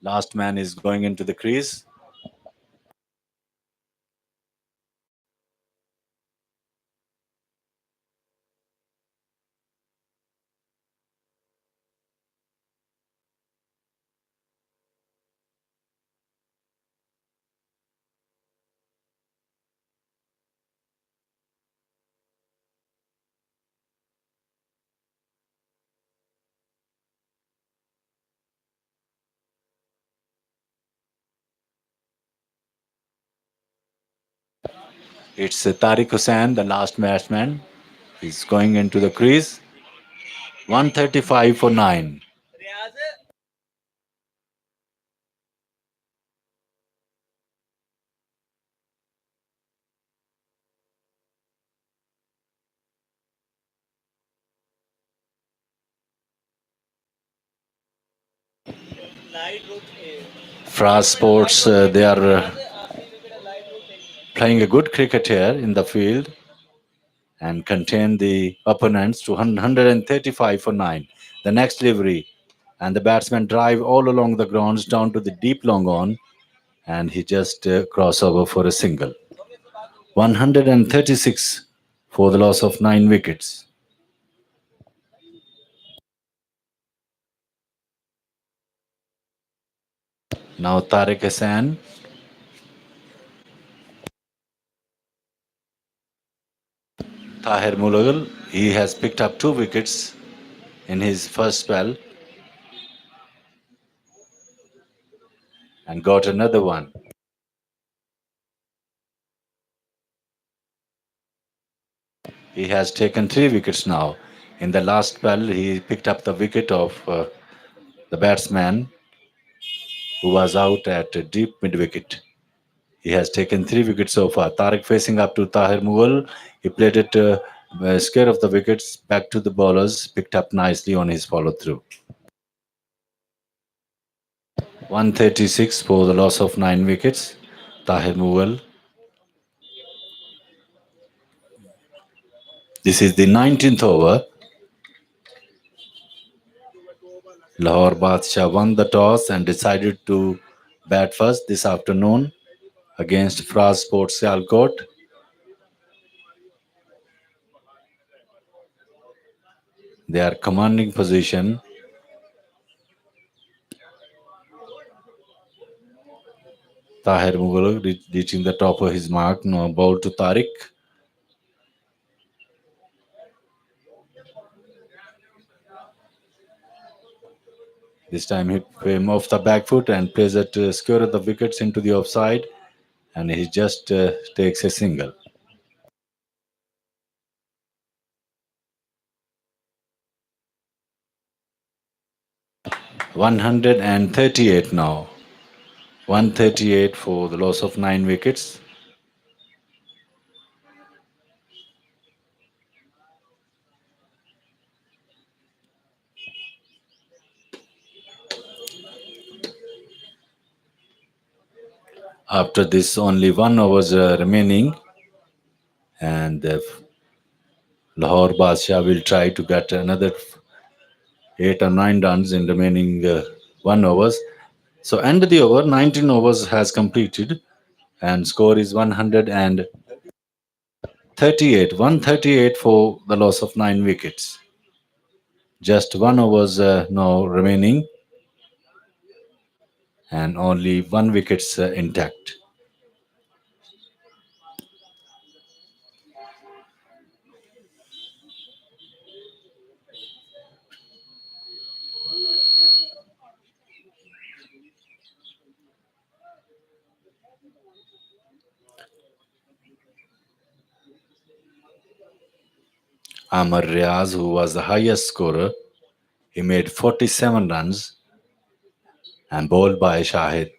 Last man is going into the crease. It's Tariq Hussain, the last batsman. He's going into the crease. 135 for 9. Faraz Sports, they are playing a good cricket here in the field and contain the opponents to 135 for 9. The next delivery, and the batsman drive all along the grounds down to the deep long on, and he just cross over for a single. 136 for the loss of 9 wickets. Now Tariq Hassan, Tahir Mulagul, he has picked up 2 wickets in his first spell and got another one. He has taken 3 wickets now. In the last spell, he picked up the wicket of the batsman who was out at a deep mid wicket. He has taken 3 wickets so far. Tariq facing up to Tahir Mughal. He played it square of the wickets back to the bowlers, picked up nicely on his follow through. 136 for the loss of 9 wickets. Tahir Mughal. This is the 19th over. Lahore Badshah won the toss and decided to bat first this afternoon against Faraz Sports Sialkot. They are commanding position. Tahir Mughal reaching the top of his mark. No ball to Tariq. This time he came off the back foot and plays it square of the wickets into the offside, and he just takes a single. 138 now. 138 for the loss of 9 wickets. After this, only 1 hours remaining, and Lahore Badshah will try to get another 8 or 9 runs in remaining 1 hours. So end the over. 19 overs has completed, and score is 138. 138 for the loss of 9 wickets. Just 1 hours now remaining, and only 1 wickets intact. Amar Riaz, who was the highest scorer, he made 47 runs and bowled by Shahid.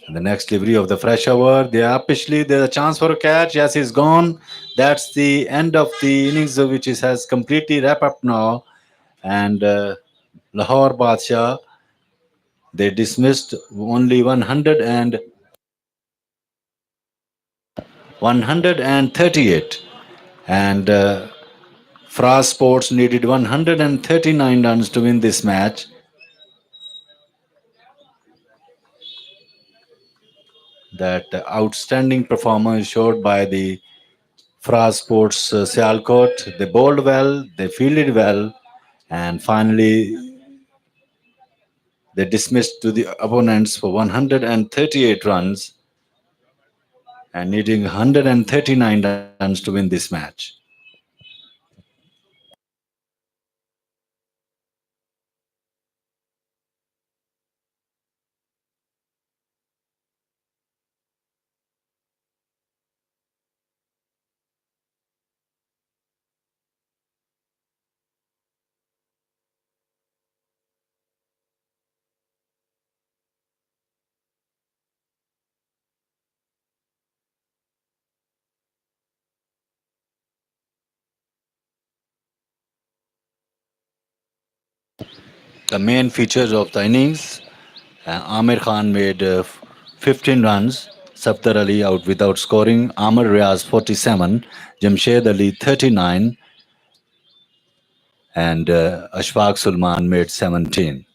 And the next delivery of the fresh over, they are upishly, there's a chance for a catch. Yes, he's gone. That's the end of the innings, which has completely wrapped up now. And Lahore Badshah, they dismissed only 138. And Faraz Sports needed 139 runs to win this match. That outstanding performance showed by the Faraz Sports Sialkot. They bowled well, they fielded well, and finally they dismissed to the opponents for 138 runs and needing 139 runs to win this match. The main features of the innings, Amir Khan made 15 runs, Safdar Ali out without scoring, Amar Riaz 47, Jamshed Ali 39, and Ashfaq Sulman made 17.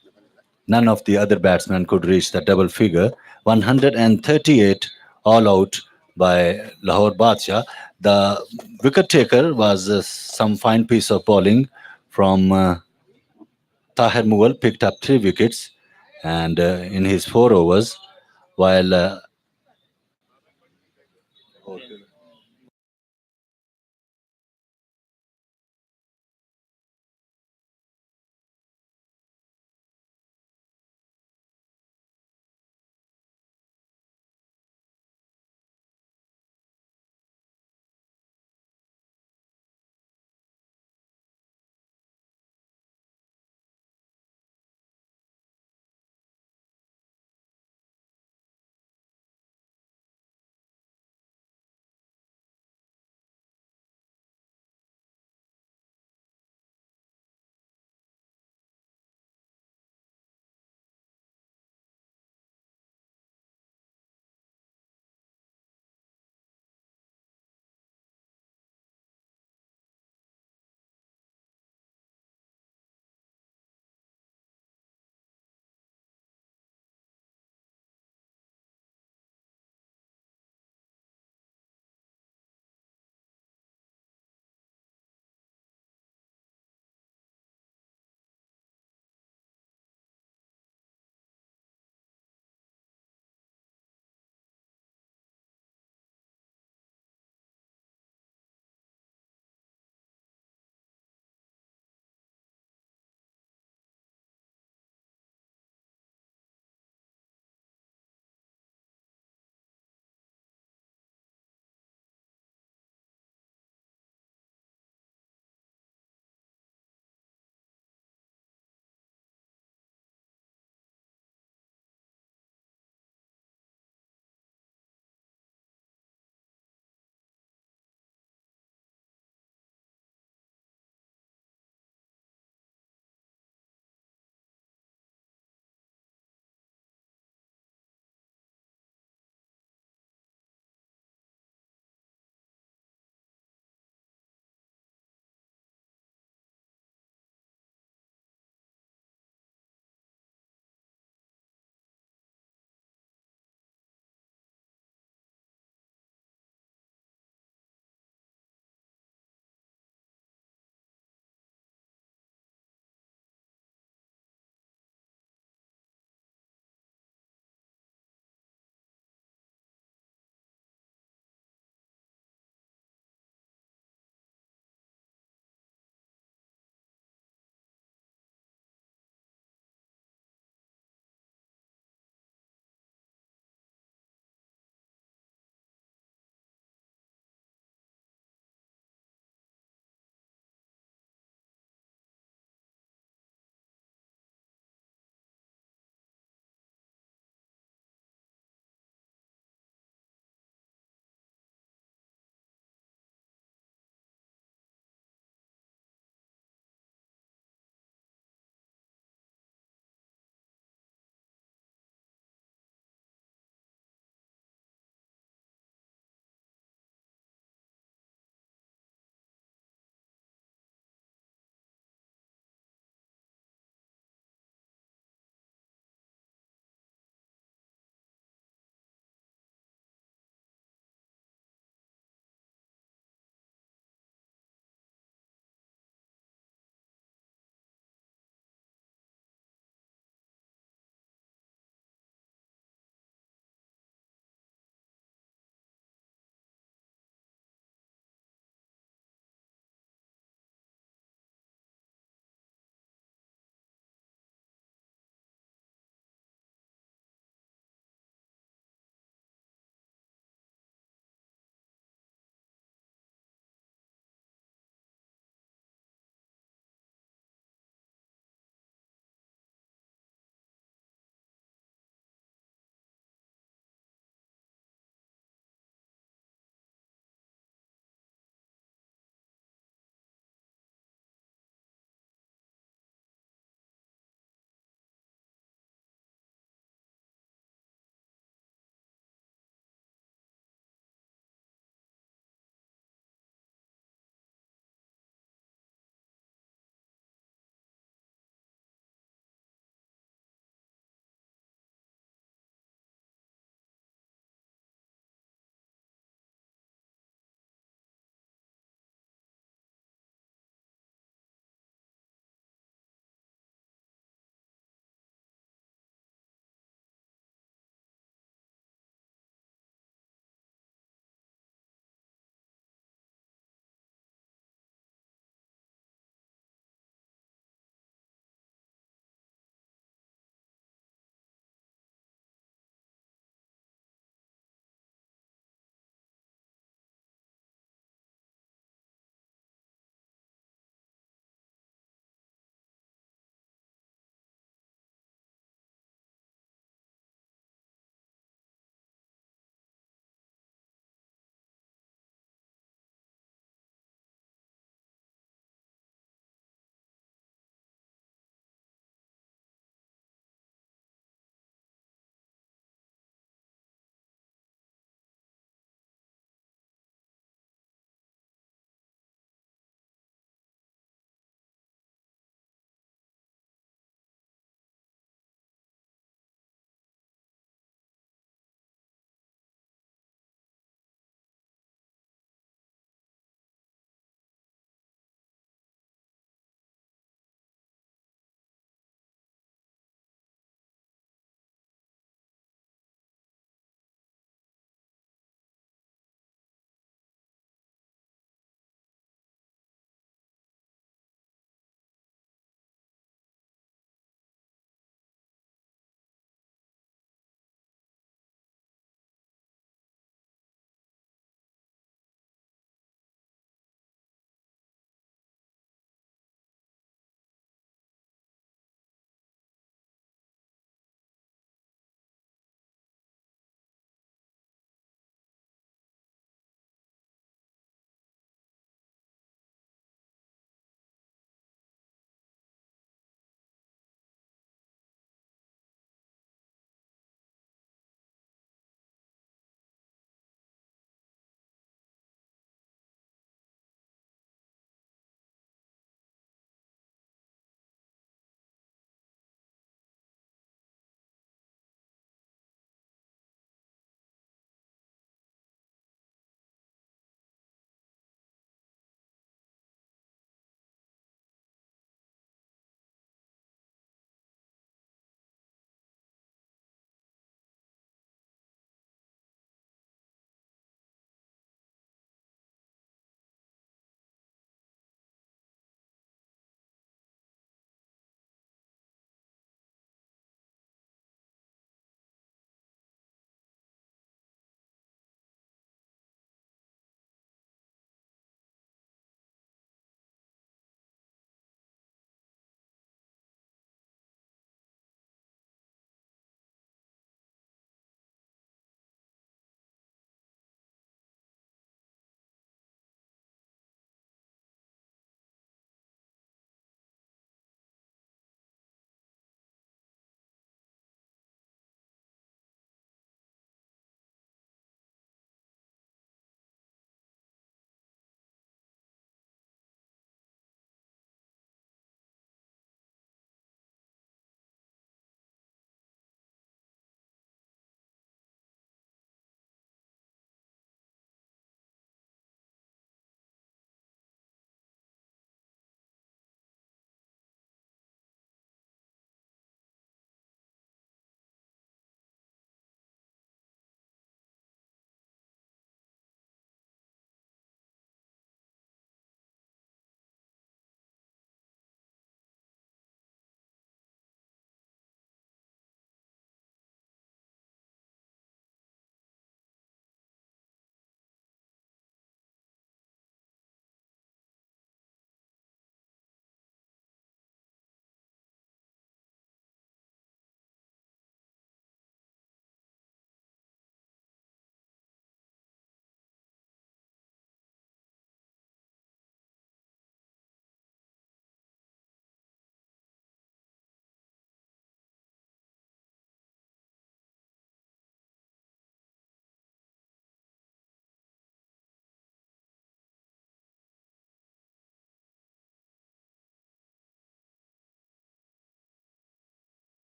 None of the other batsmen could reach the double figure. 138 all out by Lahore Badshah. The wicket taker was some fine piece of bowling from Tahir Mughal, picked up 3 wickets and in his 4 overs, while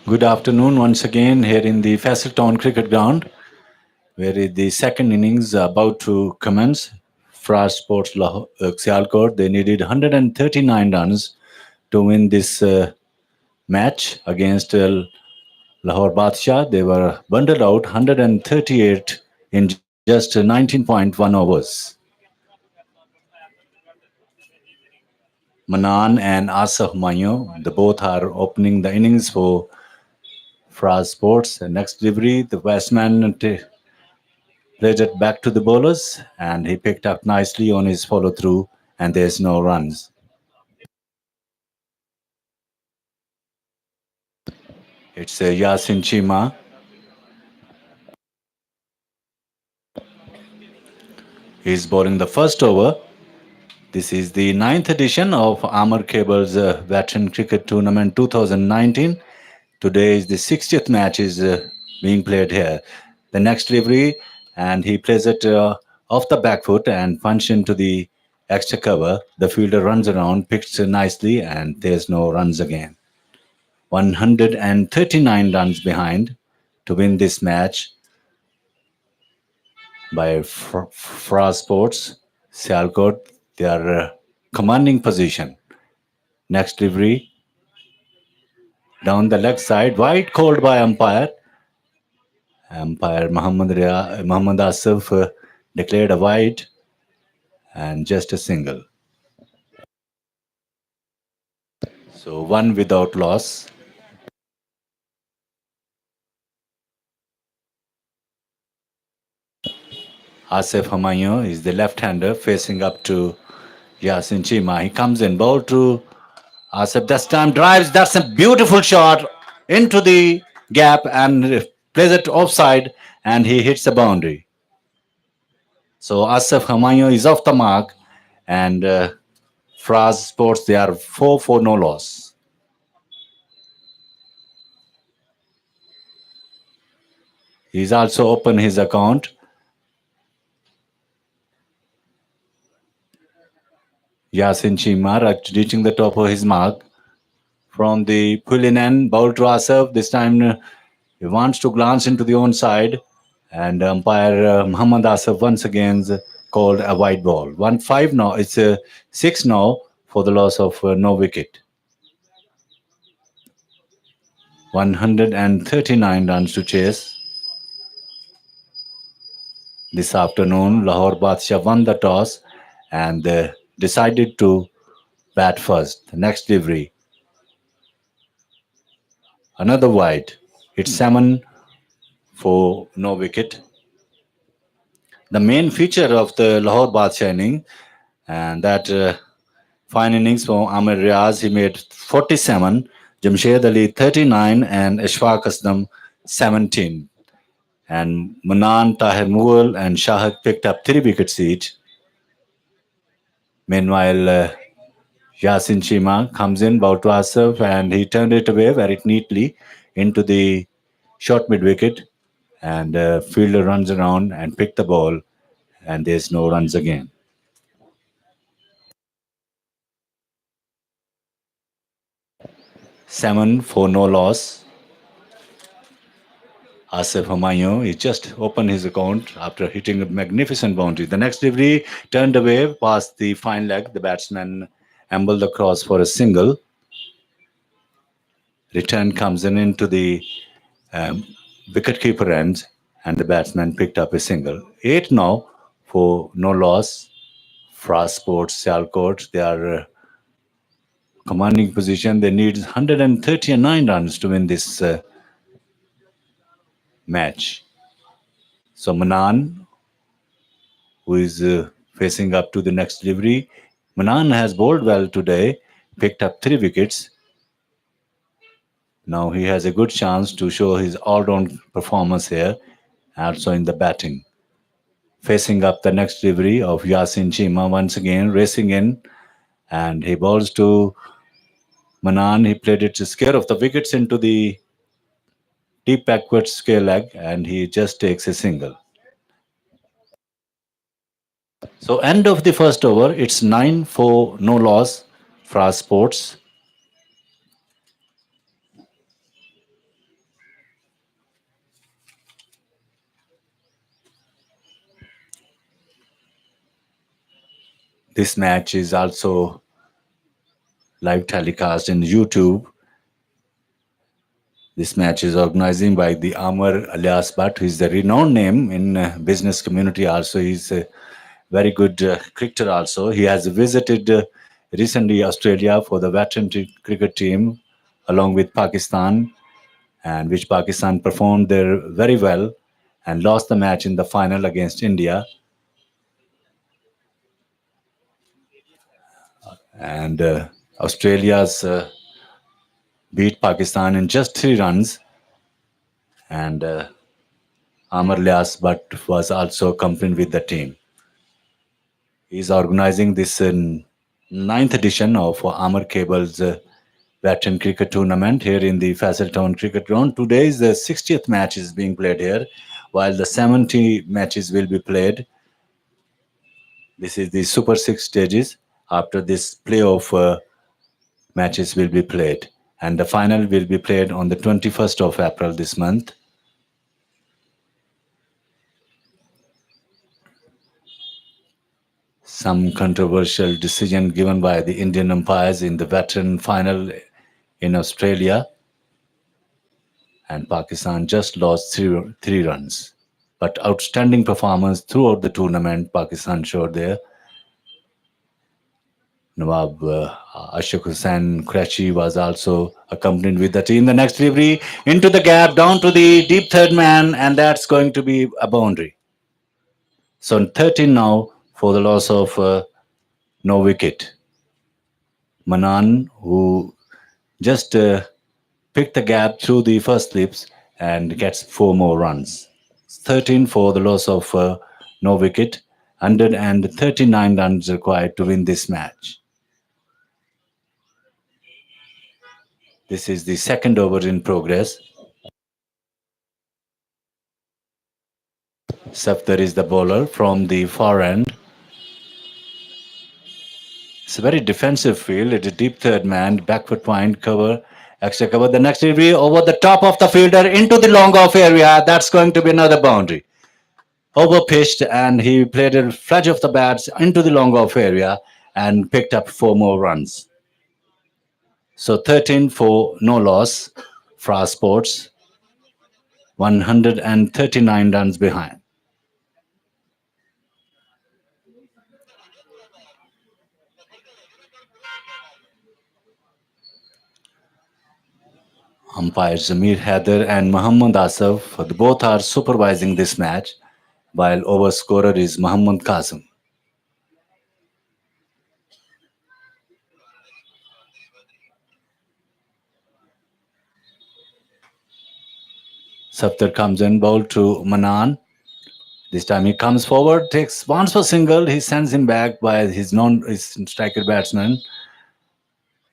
Good afternoon once again here in the Town Cricket Ground, where the second innings are about to commence. Faraz Sports Sialkot, they needed 139 runs to win this match against Lahore Badshah. They were bundled out 138 in just 19.1 overs. Manan and Asaf Mayo, the both are opening the innings for Faraz Sports. And next delivery, the batsman played it back to the bowlers, and he picked up nicely on his follow through, and there's no runs. It's Yasin Chima. He's bowling the first over. This is the ninth edition of Amar Cable's Veteran Cricket Tournament 2019. Today is the 60th match is being played here. The next delivery, and he plays it off the back foot and punch into the extra cover. The fielder runs around, picks it nicely, and there's no runs again. 139 runs behind to win this match by Fra Sports. Sialkot, they are commanding position. Next delivery down the leg side, wide called by umpire. Umpire Muhammad Asif declared a wide and just a single. So one without loss. Asif Hamayo is the left-hander facing up to Yasin Chima. He comes in, ball to Asif. This time drives. That's a beautiful shot into the gap and plays it offside, and he hits the boundary. So Asif Hamayo is off the mark, and Faraz Sports, they are 4 for no loss. He's also opened his account. Yasin Chima reaching the top of his mark from the pulling end, ball to Asif. This time he wants to glance into the own side, and umpire Muhammad Asif once again called a white ball. 1-5 now. It's a 6 now for the loss of no wicket. 139 runs to chase. This afternoon, Lahore Badshah won the toss and decided to bat first. The next delivery, another wide. It's 7 for no wicket. The main feature of the Lahore Badshah inning, and that fine innings for Amir Riaz, he made 47, Jamshed Ali 39, and Ishfaq Aslam 17. And Manan, Tahir Mughal, and Shahid picked up 3 wickets each. Meanwhile, Yasin Chima comes in, bowled to Asif, and he turned it away very neatly into the short mid wicket. And fielder runs around and picked the ball, and there's no runs again. 7 for no loss. Asif Humayun, he just opened his account after hitting a magnificent boundary. The next delivery turned away past the fine leg. The batsman ambled across for a single. Return comes in into the um, wicketkeeper end, and the batsman picked up a single. 8 now for no loss. Faraz Sports, Sialkot, they are commanding position. They need 139 runs to win this match. So Manan, who is facing up to the next delivery, Manan has bowled well today, picked up 3 wickets. Now he has a good chance to show his all-round performance here, also in the batting. Facing up the next delivery of Yasin Chima, once again racing in, and he bowls to Manan. He played it to scare off the wickets into the deep backward square leg, and he just takes a single. So end of the first over, it's 9 for no loss for our sports. This match is also live telecast in YouTube. This match is organizing by the Amar alias Bhatt, who is a renowned name in business community. Also, he's a very good cricketer. Also, he has visited recently Australia for the veteran cricket team, along with Pakistan, and which Pakistan performed there very well and lost the match in the final against India. And Australia's beat Pakistan in just 3 runs, and Amar Lias Bhatt was also accompanied with the team. He's organizing this ninth edition of Amar Cable's veteran cricket tournament here in the Town Cricket Ground. Today is the 60th match is being played here, while the 70 matches will be played. This is the Super 6 stages. After this, playoff matches will be played, and the final will be played on the 21st of April this month. Some controversial decision given by the Indian umpires in the veteran final in Australia, and Pakistan just lost three runs. But outstanding performance throughout the tournament, Pakistan showed there. Nawab Ashok Hussain Qureshi was also accompanied with the team. The next delivery into the gap, down to the deep third man, and that's going to be a boundary. So 13 now for the loss of no wicket. Manan, who just picked the gap through the first slips and gets 4 more runs. 13 for the loss of no wicket. 139 runs required to win this match. This is the second over in progress. Safdar is the bowler from the far end. It's a very defensive field. It's a deep third man, backward point cover, extra cover. The next delivery over the top of the fielder into the long off area. That's going to be another boundary. Over pitched, and he played a fledge of the bats into the long off area and picked up 4 more runs. So 13 for no loss. Faraz Sports 139 runs behind. Umpires Zamir Haider and Muhammad Asif, both are supervising this match, while over scorer is Muhammad Qasim. Safdar comes in, ball to Manan. This time he comes forward, takes once for single. He sends him back by his striker batsman.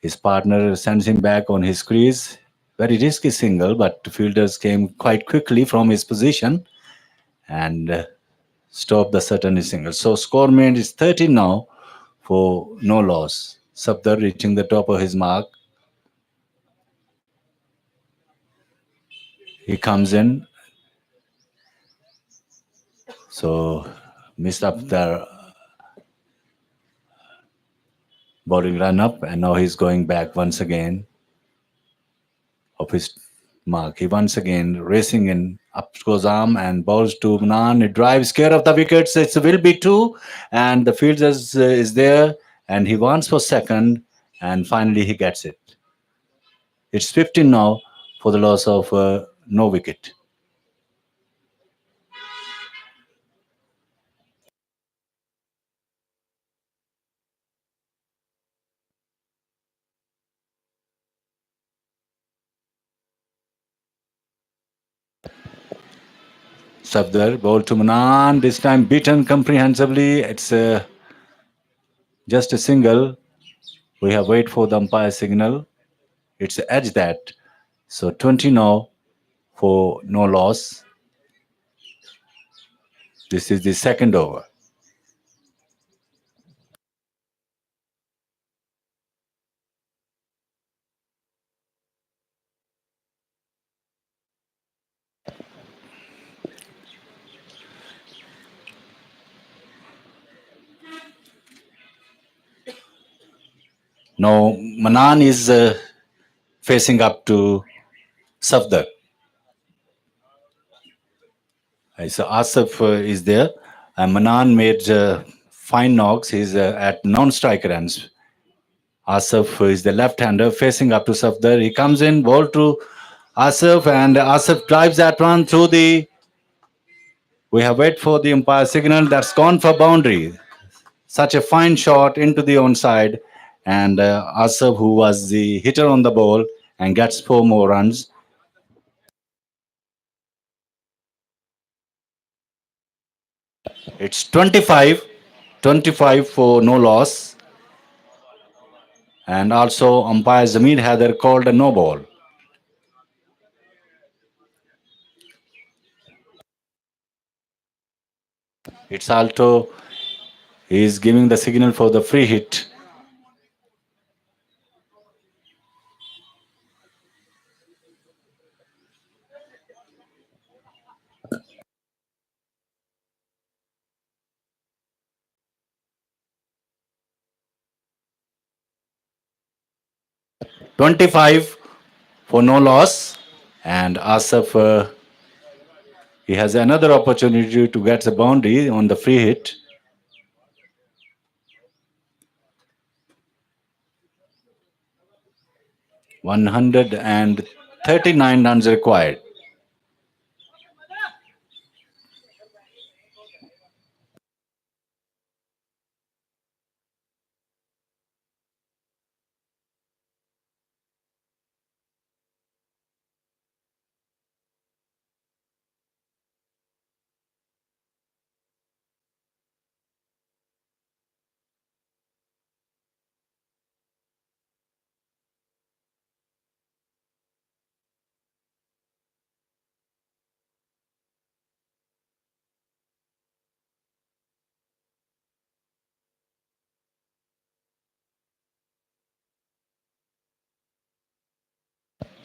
His partner sends him back on his crease. Very risky single, but the fielders came quite quickly from his position and stopped the certainty single. So score made is 13 now for no loss. Safdar reaching the top of his mark. He comes in. So missed up the bowling run up, and now he's going back once again of his mark. He once again racing in, up goes arm and bowls to Manan. It drives care of the wickets. It will be two, and the fielder is there, and he wants for second, and finally he gets it. It's 15 now for the loss of no wicket. Safdar bowled to Manan. This time beaten comprehensively. It's just a single. We have wait for the umpire signal. It's edge that. So 20 now for no loss. This is the second over. Now Manan is facing up to Safdar. So Asif is there. Manan made fine knocks. He's at non-striker ends. Asif is the left-hander facing up to Safdar. He comes in, ball to Asif, and Asif drives that one through the. We have wait for the umpire signal. That's gone for boundary. Such a fine shot into the onside, and Asif, who was the hitter on the ball, and gets 4 more runs. It's 25 for no loss, and also umpire Zamir Haider called a no ball. It's also he is giving the signal for the free hit. 25 for no loss, and Asif he has another opportunity to get the boundary on the free hit. 139 runs required.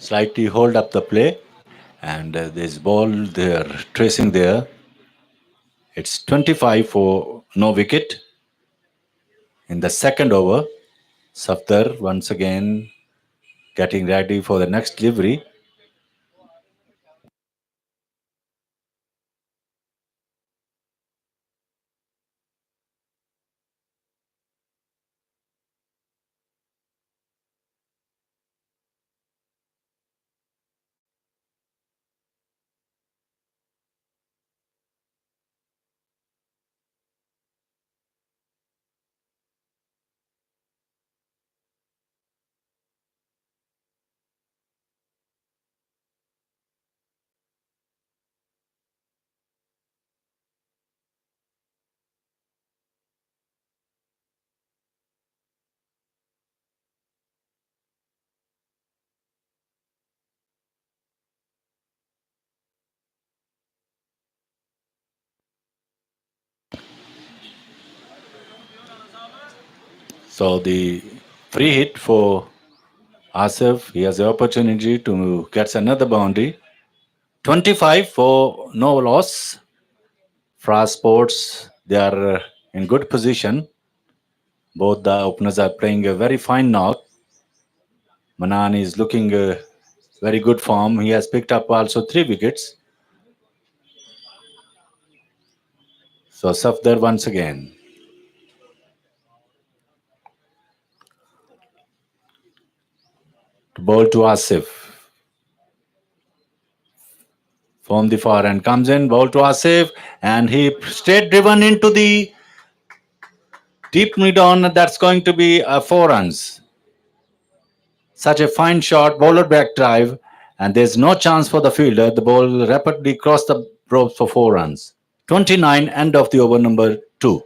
Slightly hold up the play, and this ball they're tracing there. It's 25 for no wicket in the second over. Safdar once again getting ready for the next delivery. So the free hit for Asif, he has the opportunity to get another boundary. 25 for no loss. Faraz Sports, they are in good position. Both the openers are playing a very fine knock. Manan is looking very good form. He has picked up also 3 wickets. So Safdar once again. Ball to Asif. From the far end comes in, ball to Asif, and he straight driven into the deep mid on. That's going to be 4 runs. Such a fine shot, bowler back drive, and there's no chance for the fielder. The ball rapidly crossed the ropes for 4 runs. 29, end of the over number 2.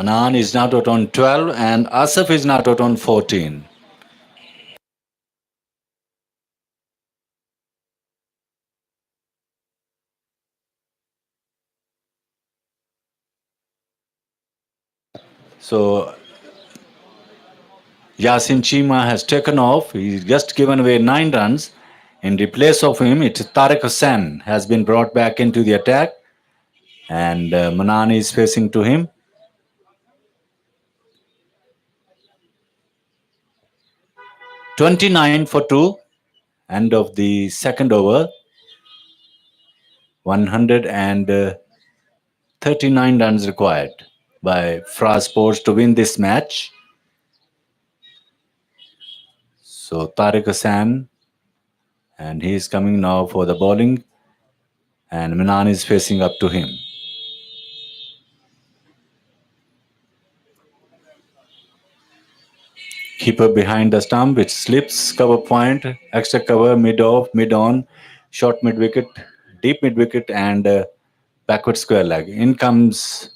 Manan is not out on 12 and Asif is not out on 14. So Yasin Chima has taken off. He's just given away 9 runs. In replace of him, it's Tariq Hussain has been brought back into the attack. And Manan is facing to him. 29 for 2. End of the second over. 139 runs required by Faraz Sports to win this match. So Tariq Hassan, and he is coming now for the bowling, and Minan is facing up to him. Keeper behind the stump, which slips, cover point, extra cover, mid off, mid on, short mid wicket, deep mid wicket, and backward square leg. In comes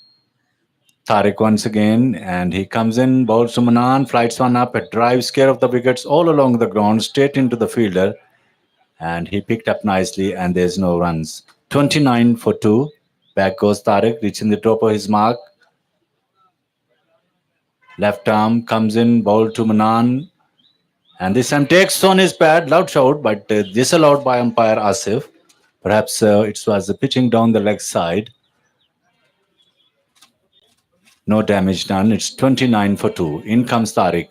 Tariq once again, and he comes in, bowls to Manan, flights one up, it drives care of the wickets all along the ground, straight into the fielder, and he picked up nicely, and there's no runs. 29 for 2. Back goes Tariq, reaching the top of his mark. Left arm comes in, ball to Manan, and this time takes on his pad, loud shout, but disallowed by umpire Asif. Perhaps it was pitching down the leg side. No damage done. It's 29 for 2. In comes Tariq.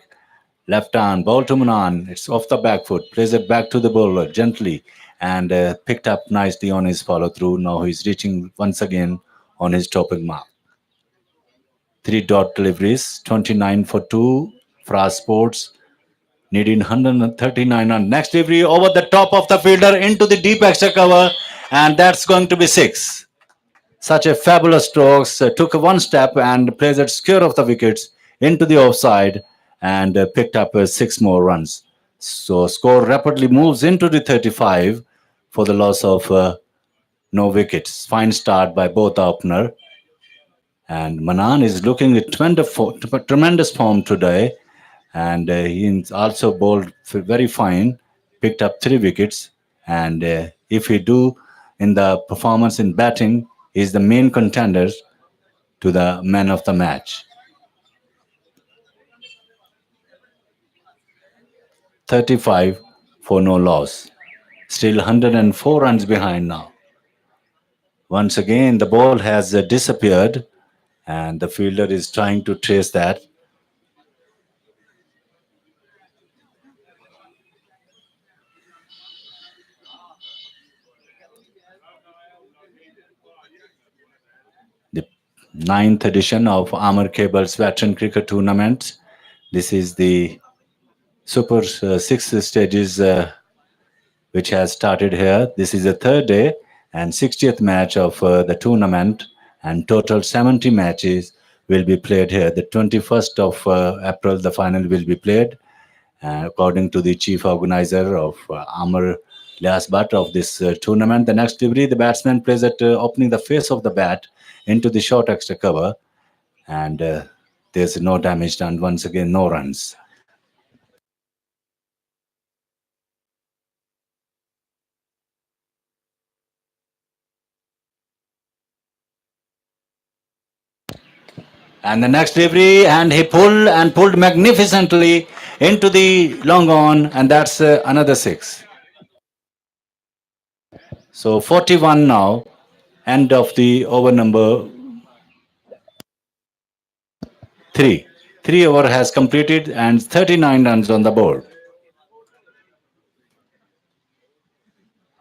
Left arm, ball to Manan. It's off the back foot. Plays it back to the bowler gently and picked up nicely on his follow through. Now he's reaching once again on his topping mark. 3 dot deliveries, 29 for 2. Faraz Sports needing 139 on next delivery over the top of the fielder into the deep extra cover, and that's going to be 6. Such a fabulous strokes. Took one step and plays it square of the wickets into the offside and picked up 6 more runs. So score rapidly moves into the 35 for the loss of no wickets. Fine start by both opener. And Manan is looking at tremendous form today. And he also bowled very fine, picked up 3 wickets. And if he do in the performance in batting, he's the main contender to the man of the match. 35 for no loss. Still 104 runs behind now. Once again, the ball has disappeared, and the fielder is trying to trace that. The ninth edition of Amar Cable's Veteran Cricket Tournament. This is the Super 6 stages which has started here. This is the third day and 60th match of the tournament, and total 70 matches will be played here. The 21st of April, the final will be played. According to the chief organizer of Amar Lias Bhatt of this tournament, the next delivery, the batsman plays at opening the face of the bat into the short extra cover, and there's no damage done. Once again, no runs. And the next delivery, and he pulled and pulled magnificently into the long on, and that's another 6. So 41 now, end of the over number 3. 3 over has completed and 39 runs on the board.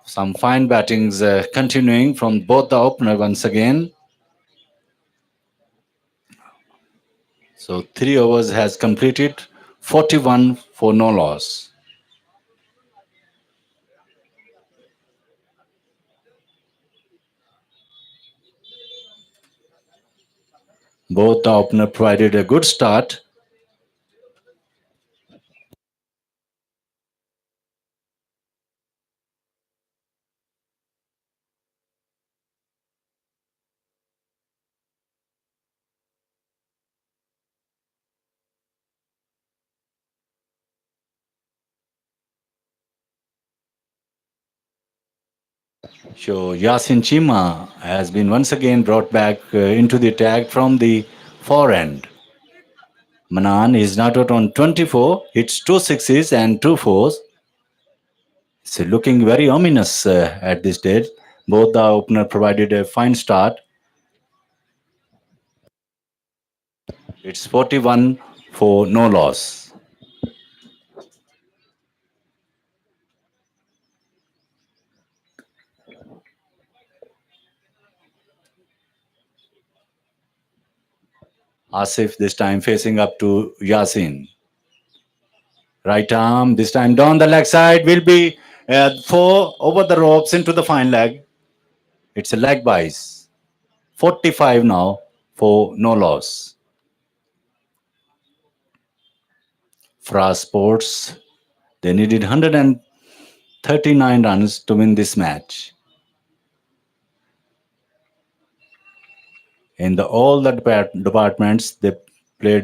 Some fine battings continuing from both the opener once again. So 3 overs has completed, 41 for no loss. Both the opener provided a good start. So Yasin Chima has been once again brought back into the attack from the forehand. Manan is not out on 24, hits two sixes and two fours. It's looking very ominous at this stage. Both the opener provided a fine start. It's 41 for no loss. Asif this time facing up to Yasin. Right arm, this time down the leg side, will be four over the ropes into the fine leg. It's a leg bias. 45 now for no loss. Faraz Sports, they needed 139 runs to win this match. In all the departments, they played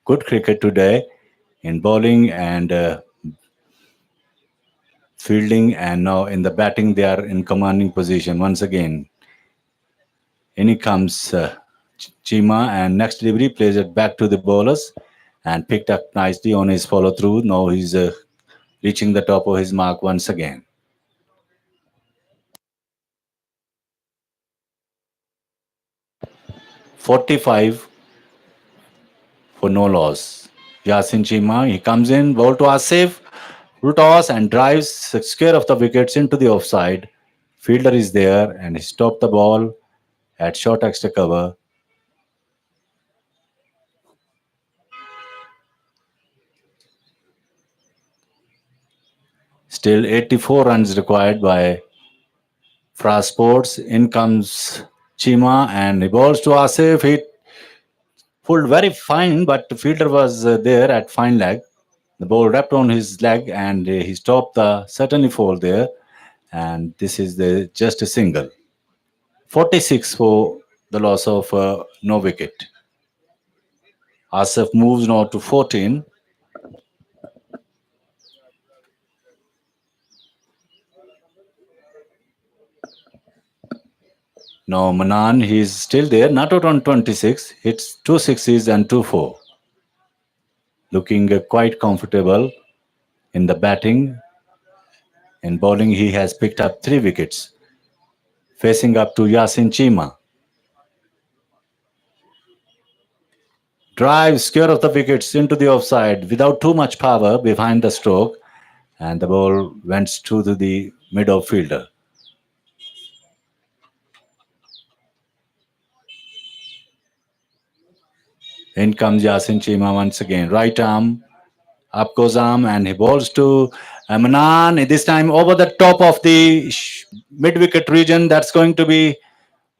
good cricket today in bowling and fielding, and now in the batting, they are in commanding position once again. In comes Chima, and next delivery plays it back to the bowlers and picked up nicely on his follow through. Now he's reaching the top of his mark once again. 45 for no loss. Yasin Chima, he comes in, ball to Asif, full toss and drives square of the wickets into the offside. Fielder is there and he stopped the ball at short extra cover. Still 84 runs required by Fra Sports. In comes Chima and he balls to Asif. He pulled very fine, but the fielder was there at fine leg. The ball wrapped on his leg and he stopped the certainly fall there. And this is the just a single. 46 for the loss of no wicket. Asif moves now to 14. Now Manan, he's still there, not out on 26. Hits two sixes and two four. Looking quite comfortable in the batting. In bowling, he has picked up three wickets. Facing up to Yasin Chima. Drives square of the wickets into the offside without too much power behind the stroke. And the ball went to the mid fielder. In comes Yasin Chima once again. Right arm, up goes arm, and he balls to Manan. This time over the top of the mid wicket region. That's going to be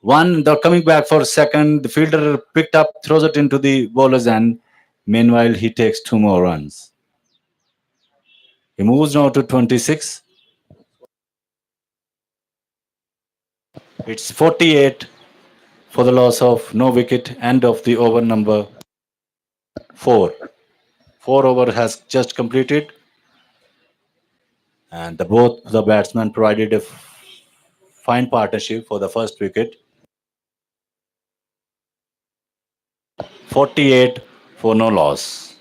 one. They're coming back for second. The fielder picked up, throws it into the bowler's end. Meanwhile, he takes two more runs. He moves now to 26. It's 48 for the loss of no wicket. End of the over number 4. 4 over has just completed, and both the batsmen provided a fine partnership for the first wicket. 48 for no loss.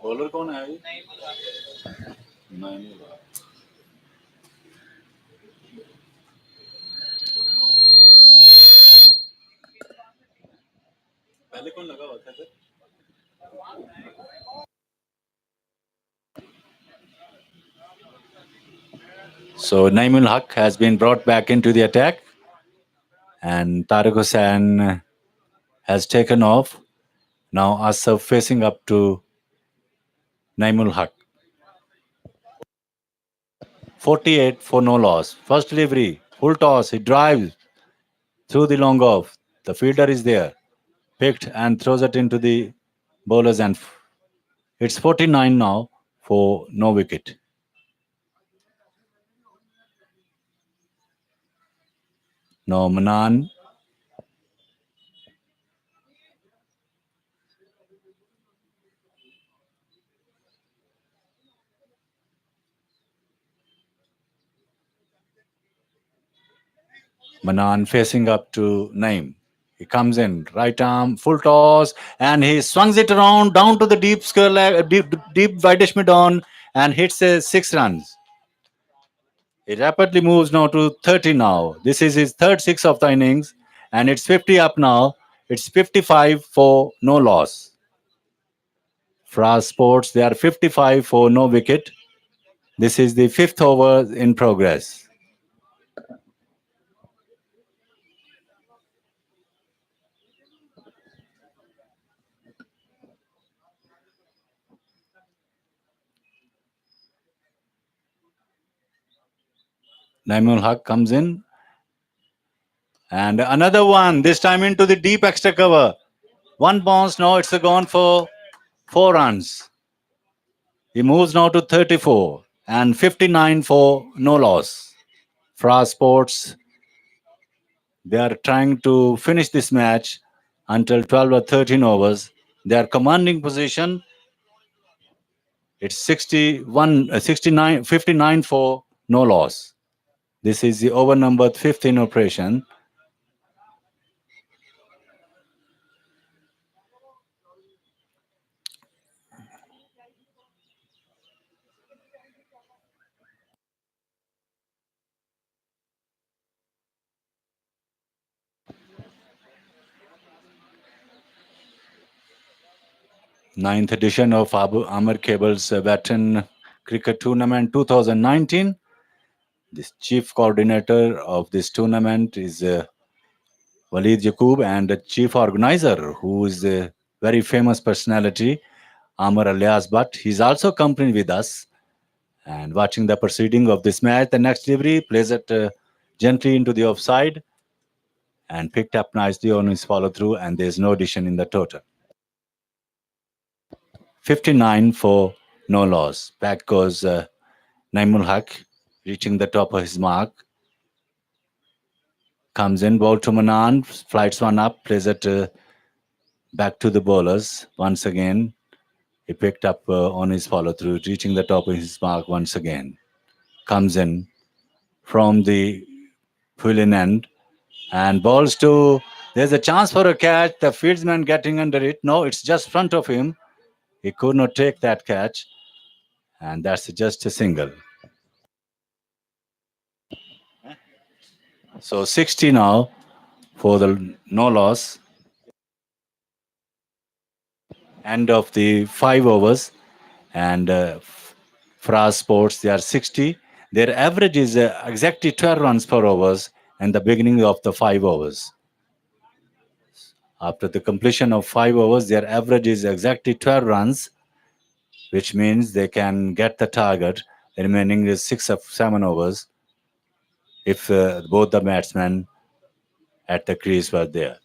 Bowler कौन है नहीं पहले कौन लगा हुआ था sir So Naimul Haq has been brought back into the attack, and Tariq Hussain has taken off. Now Asaf facing up to Naimul Haq. 48 for no loss. First delivery, full toss. He drives through the long off. The fielder is there, picked and throws it into the bowlers, and it's 49 now for no wicket. Now Manan facing up to Naim. He comes in, right arm, full toss, and he swings it around down to the deep square leg, deep wideish mid on, and hits 6 runs. He rapidly moves now to 30 now. This is his third six of the innings, and it's 50 up now. It's 55 for no loss. Faraz Sports, they are 55 for no wicket. This is the fifth over in progress. Naimul Haq comes in, and another one, this time into the deep extra cover. One bounce now, it's gone for 4 runs. He moves now to 34 and 59 for no loss. Faraz Sports, they are trying to finish this match until 12 or 13 overs. They are commanding position. It's 61, 69, 59 for no loss. This is the over number fifth in operation. Ninth edition of Amar Cable's Veteran Cricket Tournament 2019. This chief coordinator of this tournament is Walid Yaqub, and the chief organizer, who is a very famous personality, Amar alias But. He's also accompanied with us and watching the proceeding of this match. The next delivery plays it gently into the offside and picked up nicely on his follow through, and there's no addition in the total. 59 for no loss. Back goes Naimul Haq, reaching the top of his mark. Comes in, ball to Manan, flights one up, plays it back to the bowlers once again. He picked up on his follow through, reaching the top of his mark once again. Comes in from the pulling end and balls to. There's a chance for a catch. The fieldsman getting under it. No, it's just front of him. He could not take that catch, and that's just a single. So 60 now for the no loss. End of the 5 overs, and Faraz Sports, they are 60. Their average is exactly 12 runs per overs in the beginning of the 5 overs. After the completion of 5 overs, their average is exactly 12 runs, which means they can get the target. The remaining is 6 of 7 overs if both the batsmen at the crease were there.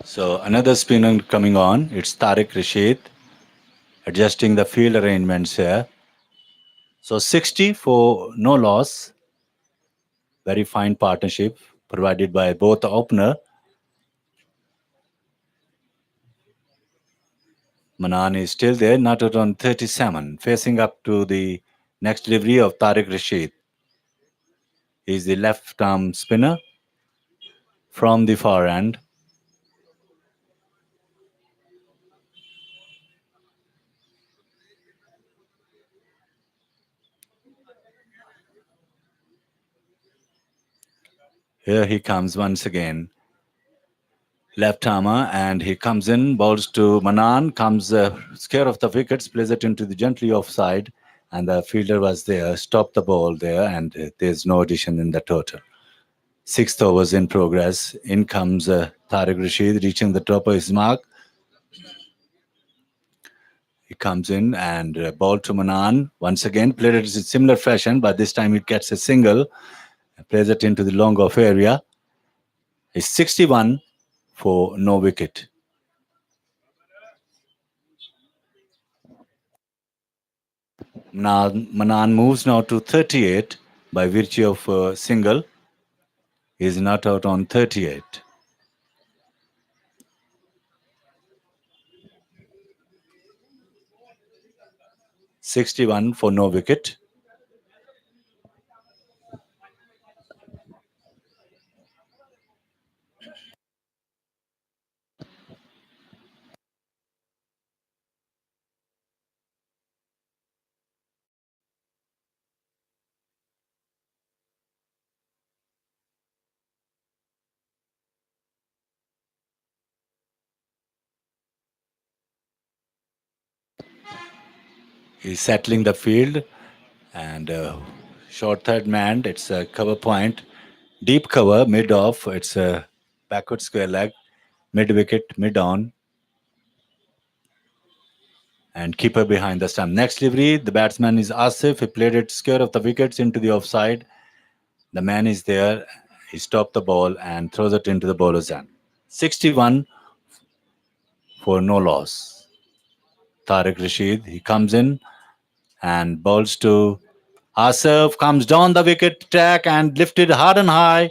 So another spinner coming on. It's Tariq Rashid adjusting the field arrangements here. So 60 for no loss. Very fine partnership provided by both the opener. Manan is still there, not out on 37, facing up to the next delivery of Tariq Rashid. He's the left arm spinner from the far end. Here he comes once again. Left armer, and he comes in, balls to Manan, comes scare of the wickets, plays it into the gently offside, and the fielder was there, stopped the ball there, and there's no addition in the total. Sixth overs in progress. In comes Tariq Rashid, reaching the top of his mark. He comes in and ball to Manan. Once again, played it in similar fashion, but this time it gets a single. Plays it into the long off area. It's 61 for no wicket. Now Manan moves now to 38 by virtue of single. He is not out on 38. 61 for no wicket. He's settling the field and short third man. It's a cover point. Deep cover, mid off. It's a backward square leg. Mid wicket, mid on. And keeper behind the stump. Next delivery, the batsman is Asif. He played it square of the wickets into the offside. The man is there. He stopped the ball and throws it into the bowler's hand. 61 for no loss. Tariq Rashid, he comes in and bowls to Asif, comes down the wicket track and lifted hard and high.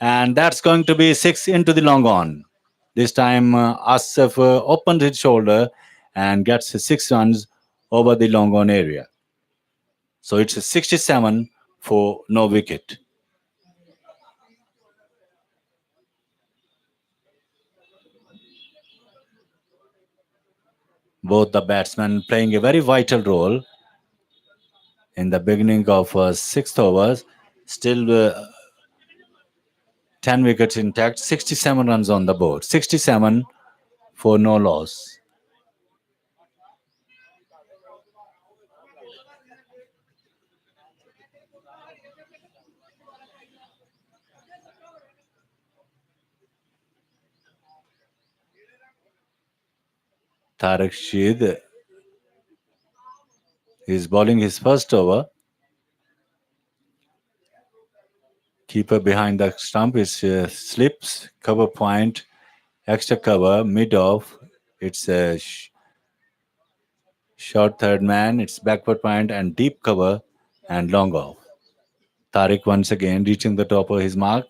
And that's going to be six into the long on. This time, Asif opened his shoulder and gets 6 runs over the long on area. So it's a 67 for no wicket. Both the batsmen playing a very vital role in the beginning of sixth overs. Still 10 wickets intact, 67 runs on the board. 67 for no loss. Tariq Shid is bowling his first over. Keeper behind the stump is slips, cover point, extra cover, mid off. It's a short third man, it's backward point and deep cover and long off. Tariq once again reaching the top of his mark.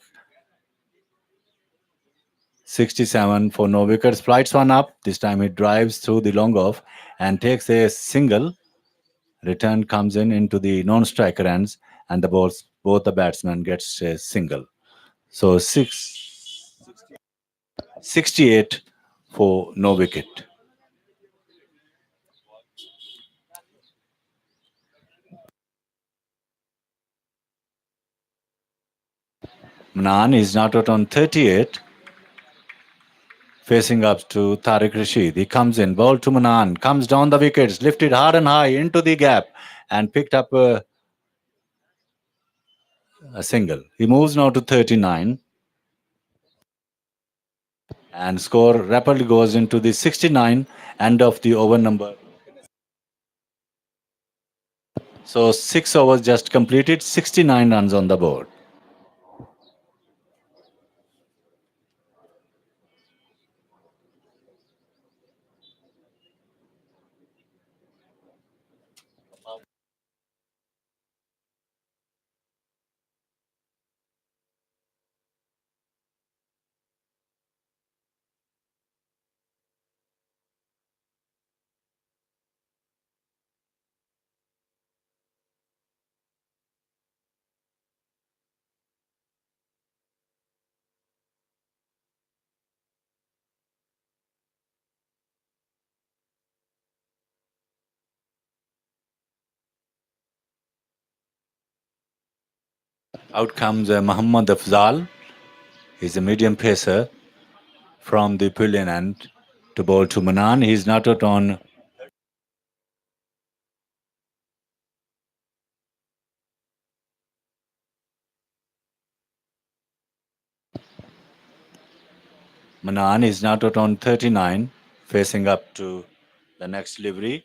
67 for no wickets. Flights one up. This time he drives through the long off and takes a single. Return comes in into the non-striker ends and the balls, both the batsmen gets a single. So 68 for no wicket. Manan is not out on 38. Facing up to Tariq Rashid. He comes in, ball to Manan, comes down the wickets, lifted hard and high into the gap and picked up a single. He moves now to 39 and score rapidly goes into the 69 end of the over number. So 6 overs just completed, 69 runs on the board. Out comes Muhammad Afzal. He's a medium pacer from the pavilion end to bowl to Manan. He's not out on. Manan is not out on 39, facing up to the next delivery.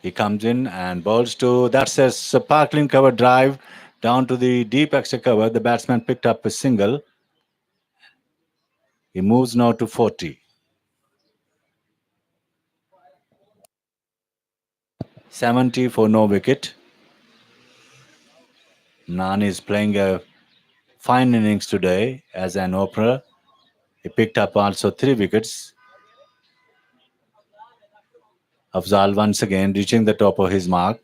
He comes in and bowls to. That's a sparkling cover drive down to the deep extra cover. The batsman picked up a single. He moves now to 40. 70 for no wicket. Nan is playing a fine innings today as an opener. He picked up also 3 wickets. Afzal once again reaching the top of his mark.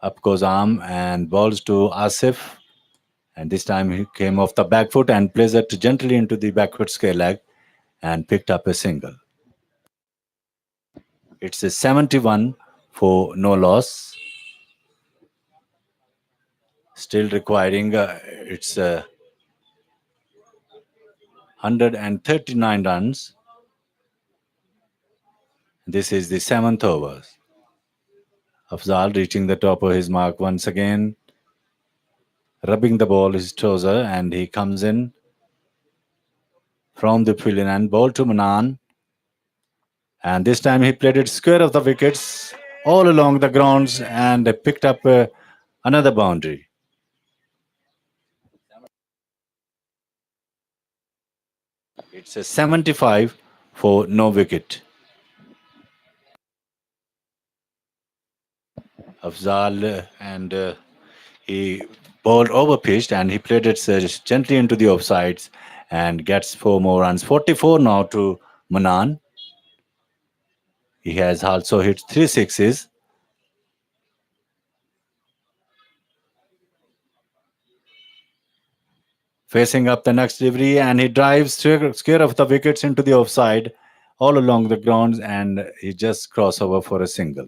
Up goes arm and balls to Asif. And this time he came off the back foot and plays it gently into the backward square leg and picked up a single. It's a 71 for no loss. Still requiring it's 139 runs. This is the seventh over. Afzal reaching the top of his mark once again, rubbing the ball his trouser, and he comes in from the pavilion and ball to Manan. And this time he played it square of the wickets all along the grounds and picked up another boundary. It's a 75 for no wicket. Afzal and he bowled over pitched and he played it gently into the offsides and gets 4 more runs. 44 now to Manan. He has also hit 3 sixes. Facing up the next delivery and he drives square of the wickets into the offside all along the grounds and he just cross over for a single.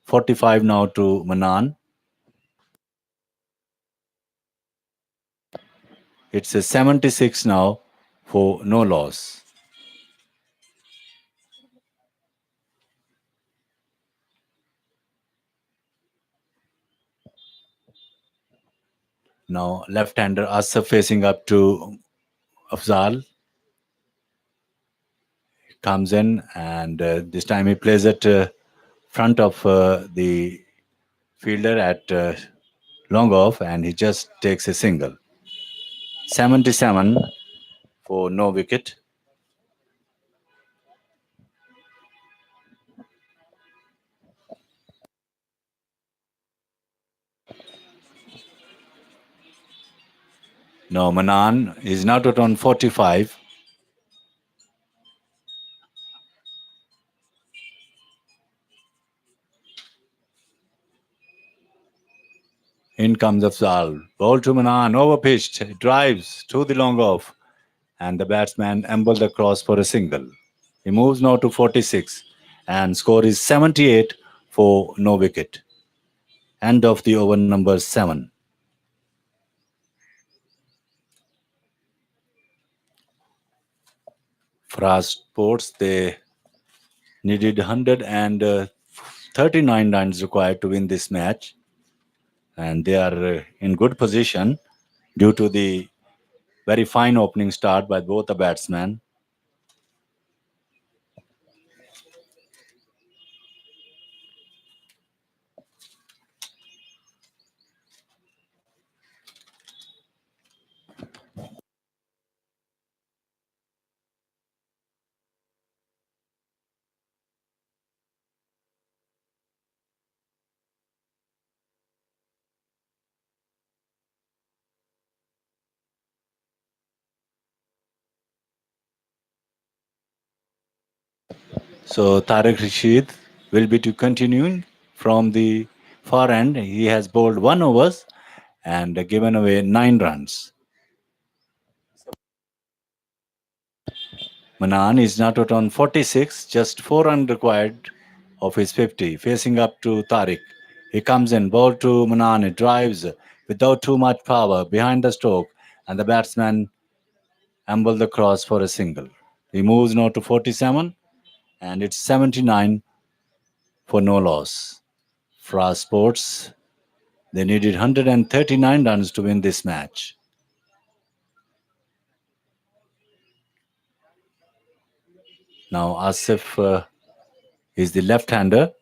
45 now to Manan. It's a 76 now for no loss. Now left-hander Asaf facing up to Afzal. Comes in and this time he plays it front of the fielder at long off and he just takes a single. 77 for no wicket. Now Manan is not out on 45. In comes Afzal. Ball to Manan, overpitched, drives to the long off, and the batsman ambled across for a single. He moves now to 46, and score is 78 for no wicket. End of the over number 7. Faraz Sports, they needed 139 runs required to win this match, and they are in good position due to the very fine opening start by both the batsmen. So Tariq Rashid will be to continuing from the far end. He has bowled 1 overs and given away 9 runs. Manan is not out on 46, just 4 runs required of his 50, facing up to Tariq. He comes in, ball to Manan, he drives without too much power behind the stroke, and the batsman amble the cross for a single. He moves now to 47, and it's 79 for no loss. Faraz Sports, they needed 139 runs to win this match. Now Asif is the left-hander.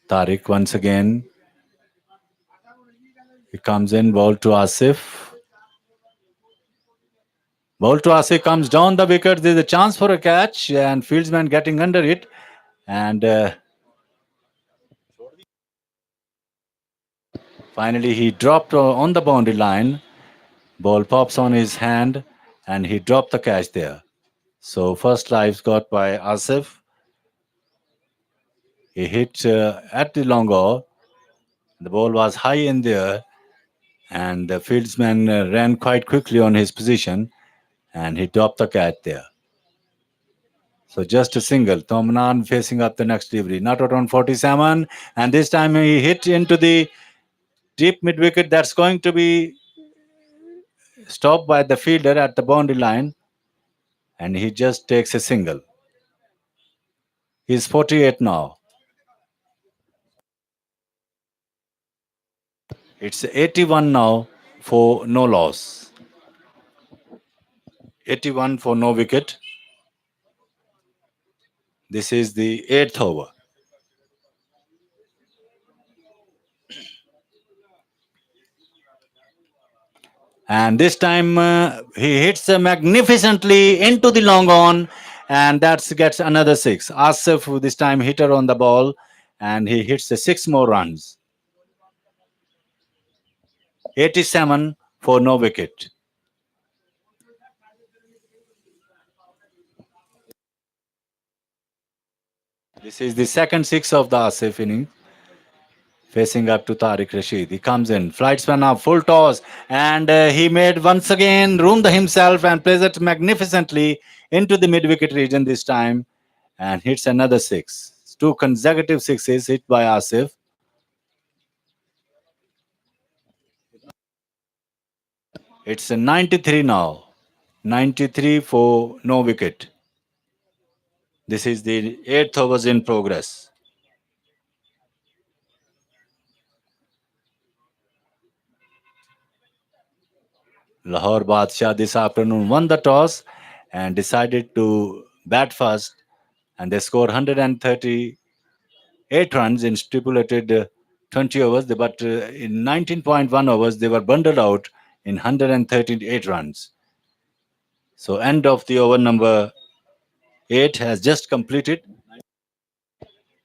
Tariq once again. He comes in, ball to Asif. Ball to Asif comes down the wicket. There's a chance for a catch, and fieldsman getting under it. And finally, he dropped on the boundary line. Ball pops on his hand, and he dropped the catch there. So first lives got by Asif. He hit at the long on. The ball was high in there, and the fieldsman ran quite quickly on his position, and he dropped the catch there. So just a single. Tomnan facing up the next delivery. Not out on 47, and this time he hit into the deep mid wicket. That's going to be stopped by the fielder at the boundary line, and he just takes a single. He's 48 now. It's 81 now for no loss. 81 for no wicket. This is the eighth over. And this time he hits magnificently into the long on, and that gets another six. Asif this time hitter on the ball, and he hits the six more runs. 87 for no wicket. This is the second six of the Asif inning. Facing up to Tariq Rashid. He comes in, flights one up, full toss, and he made once again room the himself and plays it magnificently into the mid wicket region this time and hits another six. Two consecutive sixes hit by Asif. It's a 93 now. 93 for no wicket. This is the eighth overs in progress. Lahore Badshah this afternoon won the toss and decided to bat first, and they score 138 runs in stipulated 20 overs. But in 19.1 overs, they were bundled out in 138 runs. So end of the over number 8 has just completed,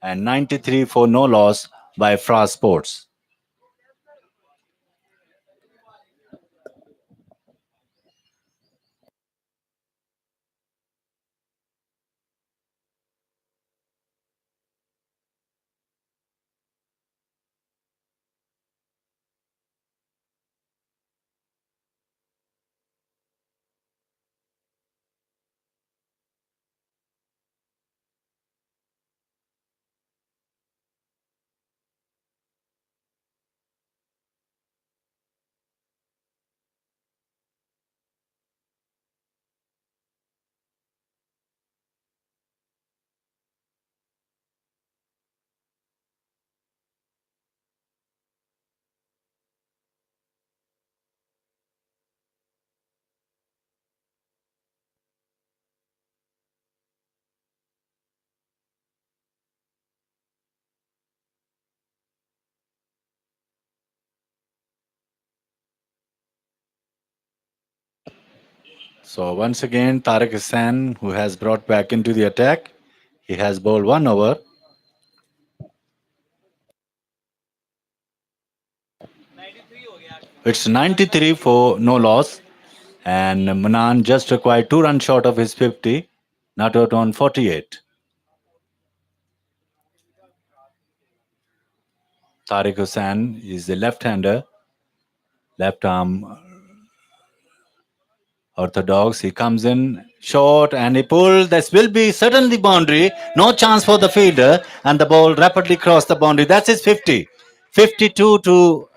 and 93 for no loss by Faraz Sports. So once again, Tariq Hassan, who has brought back into the attack, he has bowled 1 over. It's 93 for no loss, and Manan just required 2 runs short of his 50, not out on 48. Tariq Hussain is the left-hander. Left arm orthodox. He comes in short and he pulled. This will be certainly boundary. No chance for the fielder. And the ball rapidly crossed the boundary. That's his 50. 52 to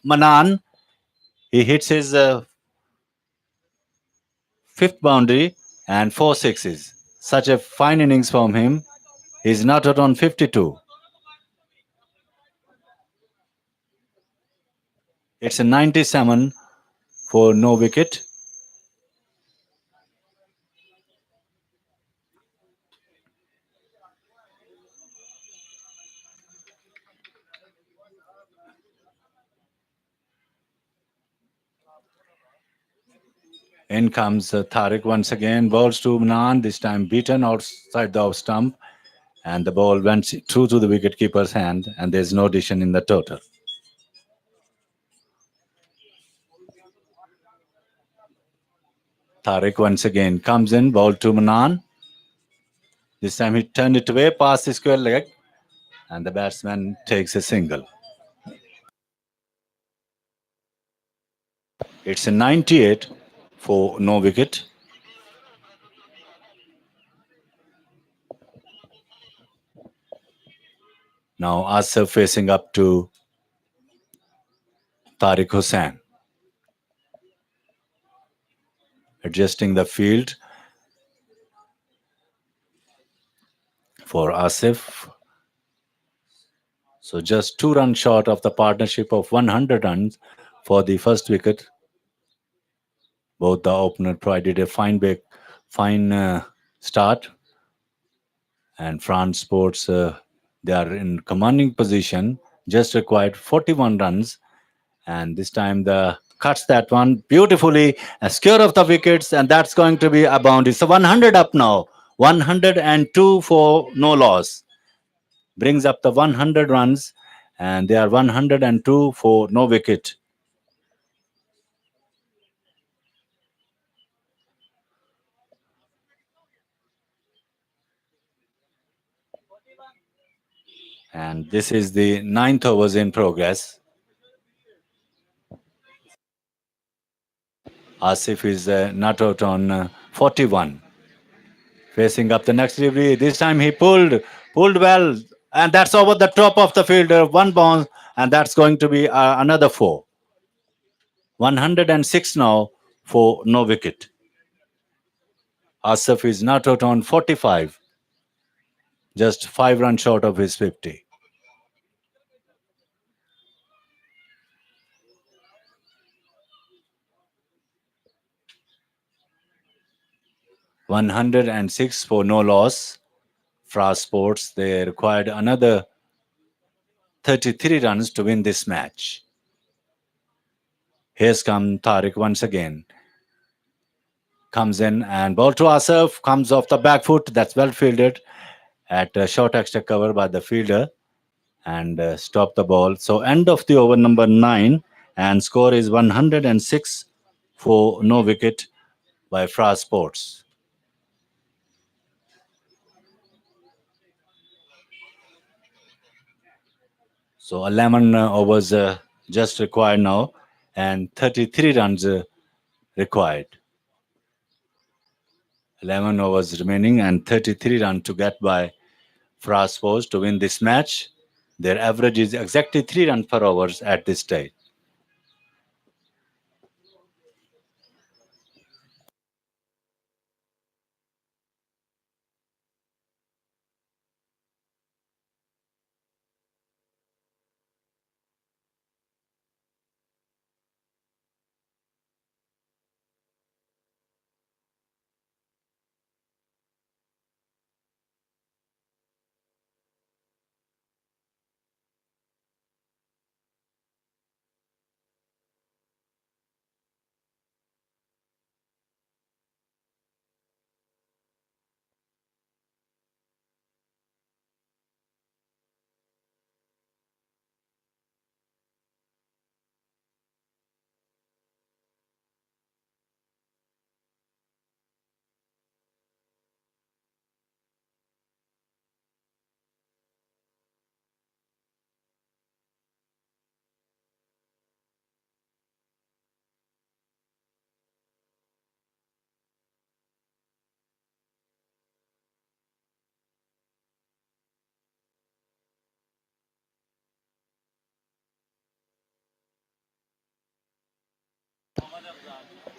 Manan. He hits his fifth boundary and four sixes. Such a fine innings from him. He's not out on 52. It's a 97 for no wicket. In comes Tariq once again. Balls to Manan, this time beaten outside the off stump. And the ball went through to the wicketkeeper's hand, and there's no addition in the total. Tariq once again comes in, ball to Manan. This time he turned it away past the square leg, and the batsman takes a single. It's a 98 for no wicket. Now Asif facing up to Tariq Hussain, adjusting the field for Asif. So just 2 runs short of the partnership of 100 runs for the first wicket. Both the opener provided a fine start, and France Sports they are in commanding position. Just required 41 runs, and this time the cuts that one beautifully, a skewer of the wickets, and that's going to be a boundary. So 100 up now, 102 for no loss, brings up the 100 runs, and they are 102 for no wicket. And this is the ninth overs in progress. Asif is not out on 41. Facing up the next delivery. This time he pulled well, and that's over the top of the fielder. One bounce, and that's going to be another four. 106 now for no wicket. Asif is not out on 45, just 5 runs short of his 50. 106 for no loss. Faraz Sports, they required another 33 runs to win this match. Here's come Tariq once again. Comes in and ball to Asif, comes off the back foot. That's well fielded at a short extra cover by the fielder and stop the ball. So end of the over number 9 and score is 106 for no wicket by Faraz Sports. So 11 overs just required now and 33 runs required. 11 overs remaining and 33 runs to get by Faraz Sports to win this match. Their average is exactly 3 runs per over at this stage.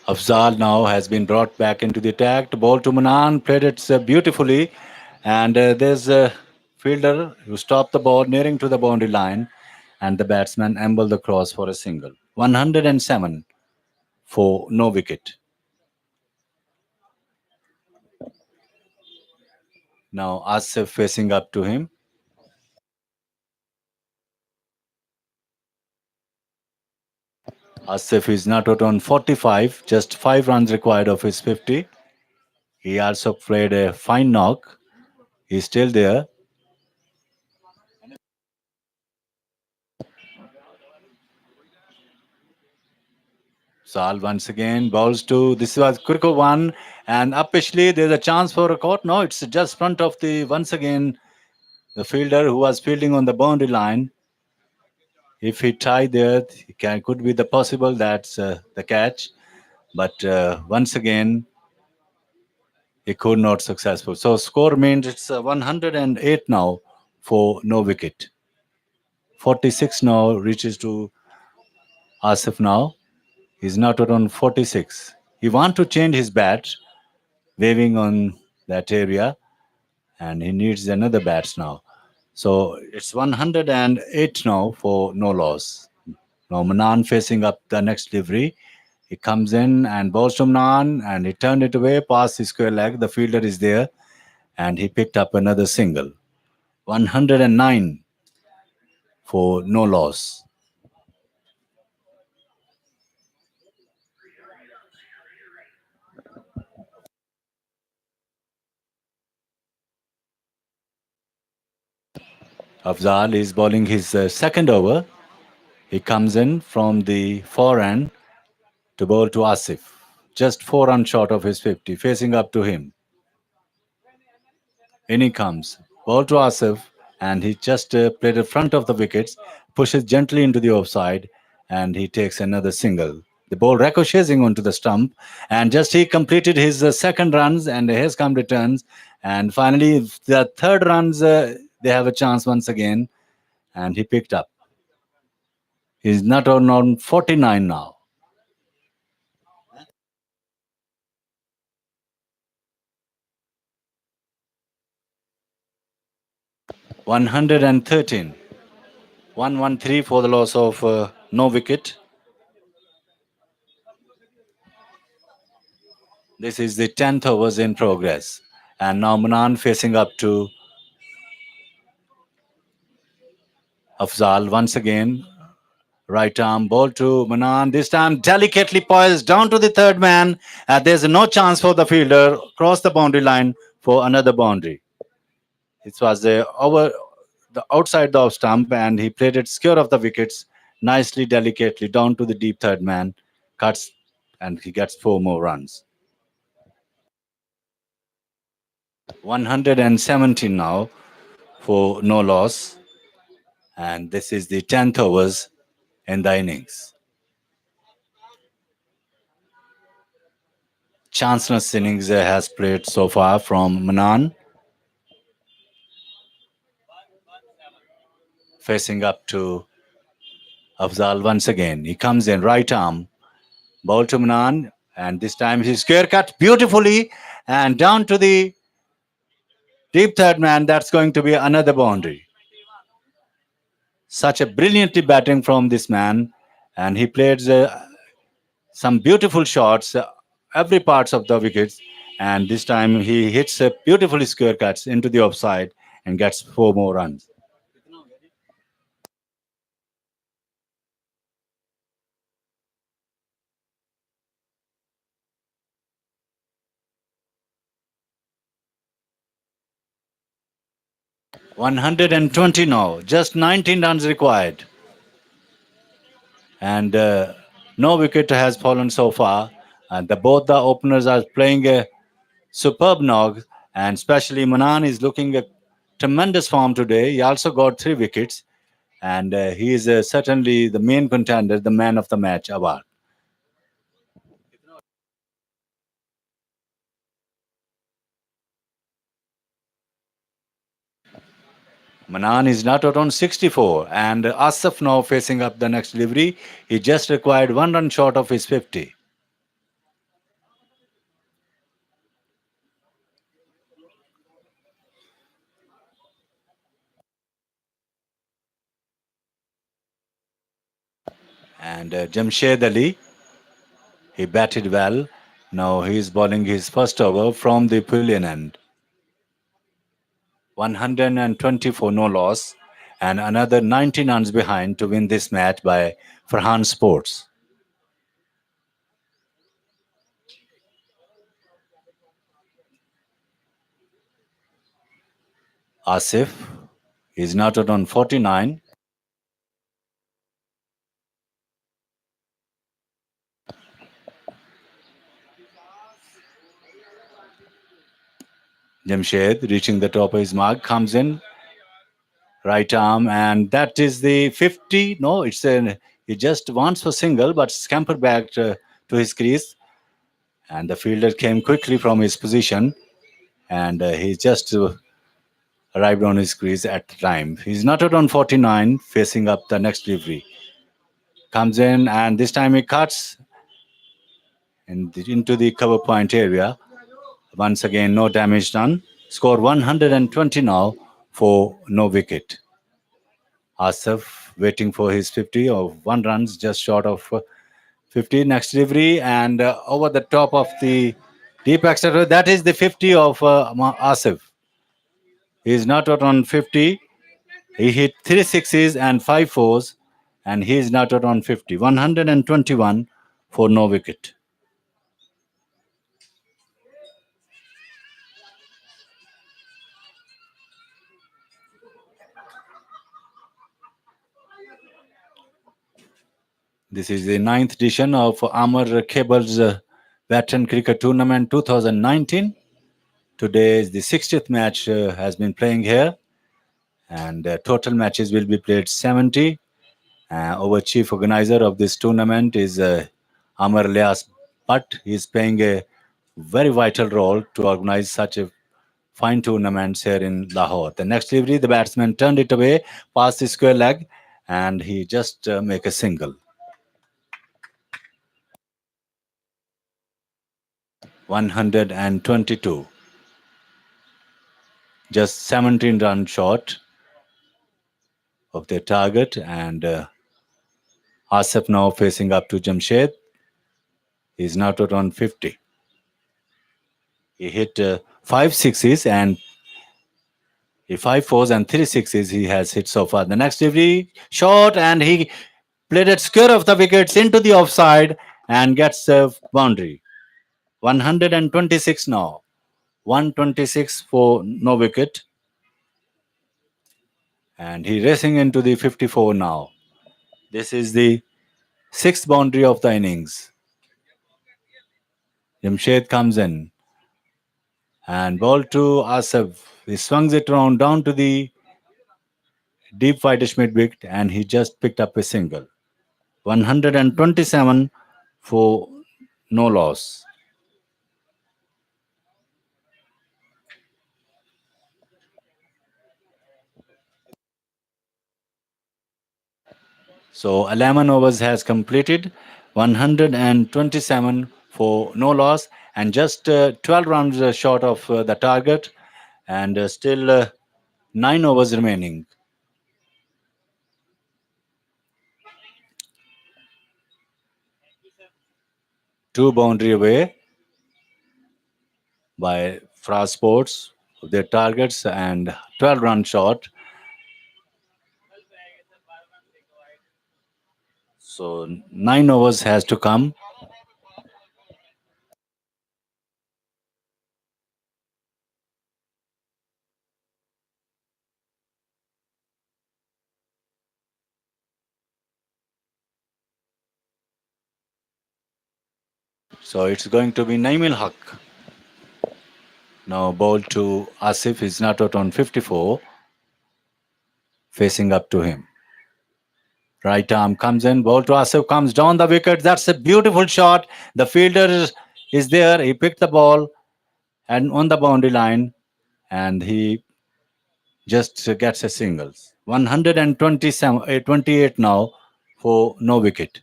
Afzal now has been brought back into the attack. The ball to Manan, played it beautifully. And there's a fielder who stopped the ball nearing to the boundary line. And the batsman ambled the cross for a single. 107 for no wicket. Now Asif facing up to him. Asif is not out on 45, just 5 runs required of his 50. He also played a fine knock. He's still there. Sal once again bowls to this was Kurko one and up Pishli there's a chance for a caught. No, it's just front of the once again the fielder who was fielding on the boundary line. If he tied there, he can could be the possible that's the catch. But once again he could not successful. So score means it's 108 now for no wicket. 46 now reaches to Asif now. He's not around 46. He want to change his bat, waving on that area, and he needs another bats now. So it's 108 now for no loss. Now Manan facing up the next delivery. He comes in and bowls to Manan and he turned it away past his square leg. The fielder is there and he picked up another single. 109 for no loss. Afzal is bowling his second over. He comes in from the forehand to bowl to Asif. Just 4 runs short of his 50, facing up to him. In he comes. Ball to Asif, and he just played in front of the wickets, pushes gently into the offside, and he takes another single. The ball ricocheting onto the stump, and just he completed his second runs, and has come returns, and finally the third runs they have a chance once again, and he picked up. He's not on 49 now. 113. 113 for the loss of no wicket. This is the 10th overs in progress. And now Manan facing up to Afzal once again. Right arm ball to Manan. This time delicately poised down to the third man. There's no chance for the fielder. Cross the boundary line for another boundary. It was over the outside the off stump and he played it square of the wickets nicely, delicately down to the deep third man. Cuts and he gets 4 more runs. 117 now for no loss. And this is the 10th overs in the innings. Chanceless innings has played so far from Manan, facing up to Afzal once again. He comes in right arm, ball to Manan, and this time he square cut beautifully and down to the deep third man. That's going to be another boundary. Such a brilliantly batting from this man, and he played some beautiful shots, every parts of the wickets, and this time he hits a beautifully square cuts into the offside and gets 4 more runs. 120 now, just 19 runs required, and no wicket has fallen so far. And both the openers are playing a superb knock, and especially Manan is looking a tremendous form today. He also got 3 wickets, and he is certainly the main contender, the man of the match award. Manan is not out on 64, and Asif now facing up the next delivery. He just required 1 run short of his 50. And Jamshed Ali, he batted well. Now he is bowling his first over from the pavilion end. 124 no loss, and another 90 runs behind to win this match by Farhan Sports. Asif is not out on 49. Jamshed reaching the top of his mark comes in right arm, and that is the 50. No, he just wants for single, but scamper back to his crease, and the fielder came quickly from his position, and he just arrived on his crease at the time. He's not out on 49, facing up the next delivery. Comes in, and this time he cuts into the cover point area. Once again, no damage done. Score 120 now for no wicket. Asif waiting for his 50 of one runs, just short of 50. Next delivery, and over the top of the deep extra. That is the 50 of Asif. He is not out on 50. He hit three sixes and five fours, and he is not out on 50. 121 for no wicket. This is the ninth edition of Amar Cable's Veteran Cricket Tournament 2019. Today is the 60th match has been playing here, and total matches will be played 70. Our chief organizer of this tournament is Amar Lias Bhatt. He is playing a very vital role to organize such a fine tournaments here in Lahore. The next delivery, the batsman turned it away past the square leg, and he just make a single. 122, just 17 run short of their target, and Asif now facing up to Jamshed. He's now out on 50. He hit five sixes and five fours and three sixes he has hit so far. The next delivery, short, and he played it square of the wickets into the offside and gets a boundary. 126 now. 126 for no wicket. And he racing into the 54 now. This is the sixth boundary of the innings. Jamshed comes in and ball to Asif. He swings it around down to the deep wide Schmidt wicket, and he just picked up a single. 127 for no loss. So 11 overs has completed, 127 for no loss, and just 12 runs short of the target, and still 9 overs remaining. Two boundary away by Faraz Sports, their targets, and 12 runs short. So 9 overs has to come. So it's going to be Naimil Haq. Now ball to Asif is not out on 54, facing up to him. Right arm comes in, ball to Asif comes down the wicket. That's a beautiful shot. The fielder is there. He picked the ball and on the boundary line, and he just gets a singles. 127, 28 now for no wicket.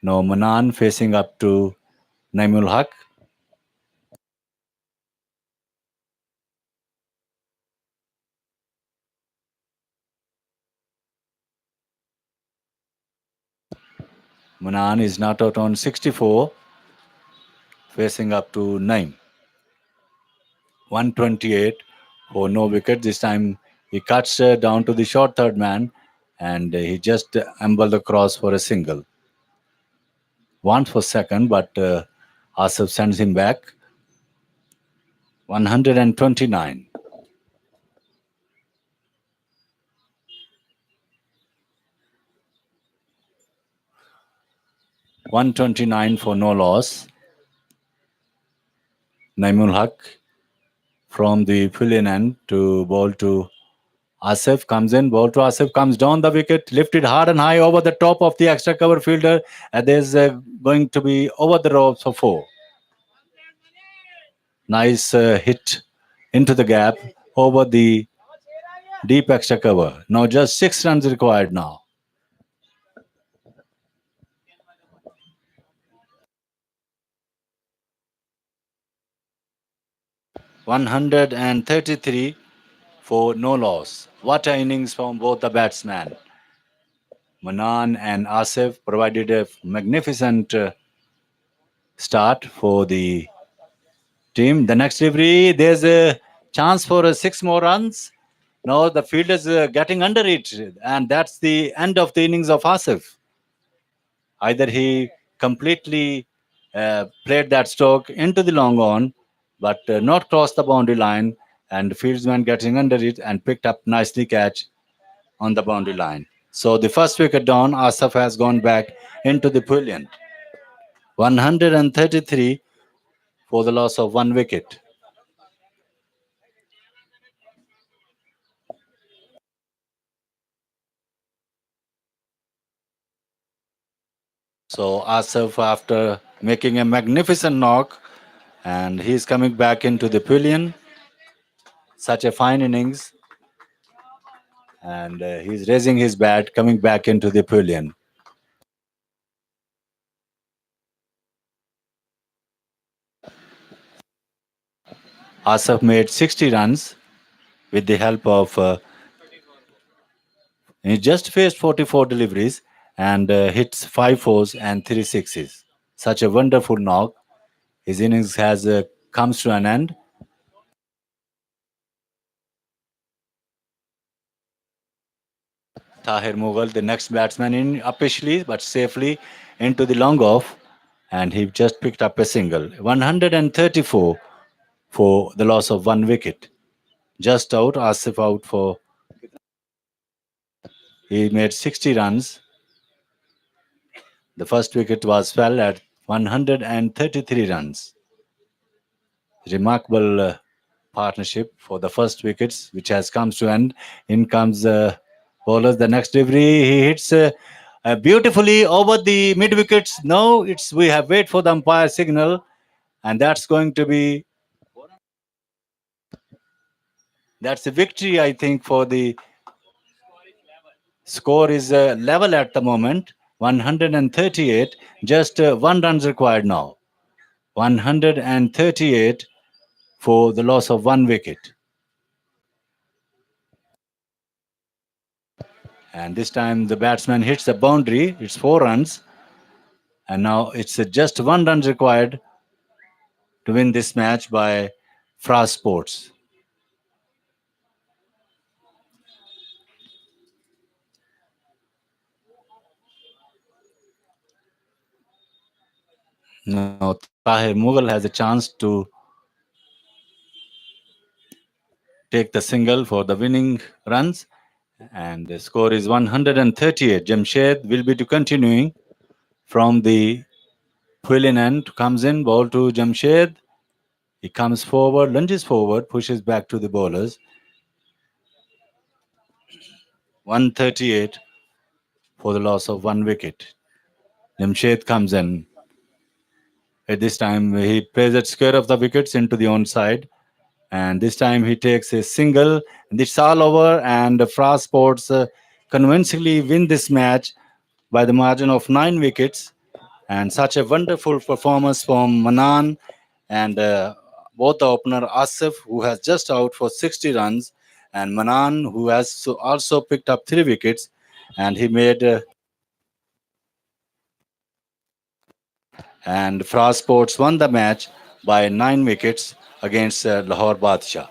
Now Manan facing up to Naimul Haq. Manan is not out on 64, facing up to Naim. 128 for no wicket. This time he cuts down to the short third man and he just ambled across for a single. Wants for second, but Asif sends him back. 129. 129 for no loss. Naimul Haq from the Pullian end to ball to Asif comes in, ball to Asif comes down the wicket, lifted hard and high over the top of the extra cover fielder. And there's going to be over the ropes for four. Nice hit into the gap over the deep extra cover. Now just 6 runs required now. 133 for no loss. What a innings from both the batsmen. Manan and Asif provided a magnificent start for the team. The next delivery, there's a chance for 6 more runs. Now the field is getting under it, and that's the end of the innings of Asif. Either he completely played that stroke into the long on, but not crossed the boundary line, and the fieldsman getting under it and picked up nicely catch on the boundary line. So the first wicket down, Asif has gone back into the pavilion. 133 for the loss of 1 wicket. So Asif, after making a magnificent knock, and he's coming back into the pavilion. Such a fine innings, and he's raising his bat, coming back into the pavilion. Asif made 60 runs with the help of. He just faced 44 deliveries and hits 5 fours and 3 sixes. Such a wonderful knock. His innings has comes to an end. Tahir Mughal, the next batsman, in officially but safely into the long off, and he just picked up a single. 134 for the loss of 1 wicket. Just out, Asif out for. He made 60 runs. The first wicket was fell at 133 runs. Remarkable partnership for the first wickets, which has come to end. In comes bowlers. The next delivery, he hits beautifully over the mid wickets. No, it's we have wait for the umpire signal, and that's a victory, I think, for the score is level at the moment. 138, just 1 runs required now. 138 for the loss of 1 wicket. And this time the batsman hits the boundary. It's 4 runs. And now it's just 1 run required to win this match by Faraz Sports. Now Tahir Mughal has a chance to take the single for the winning runs. And the score is 138. Jamshed will be to continuing from the Quillen end. Comes in, ball to Jamshed. He comes forward, lunges forward, pushes back to the bowlers. 138 for the loss of 1 wicket. Jamshed comes in. At this time, he plays at square of the wickets into the onside. And this time he takes a single. And it's all over. And Faraz Sports convincingly win this match by the margin of 9 wickets. And such a wonderful performance from Manan and both the opener Asif, who has just out for 60 runs, and Manan, who has also picked up 3 wickets. And he made and Faraz Sports won the match by 9 wickets against Lahore Badshah.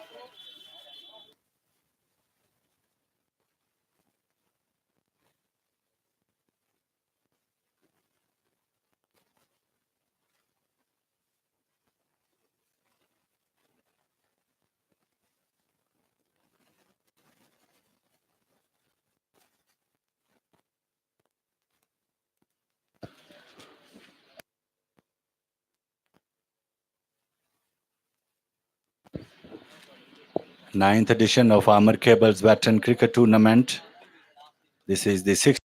Ninth edition of Amar Cable's Veteran Cricket Tournament. This is the sixth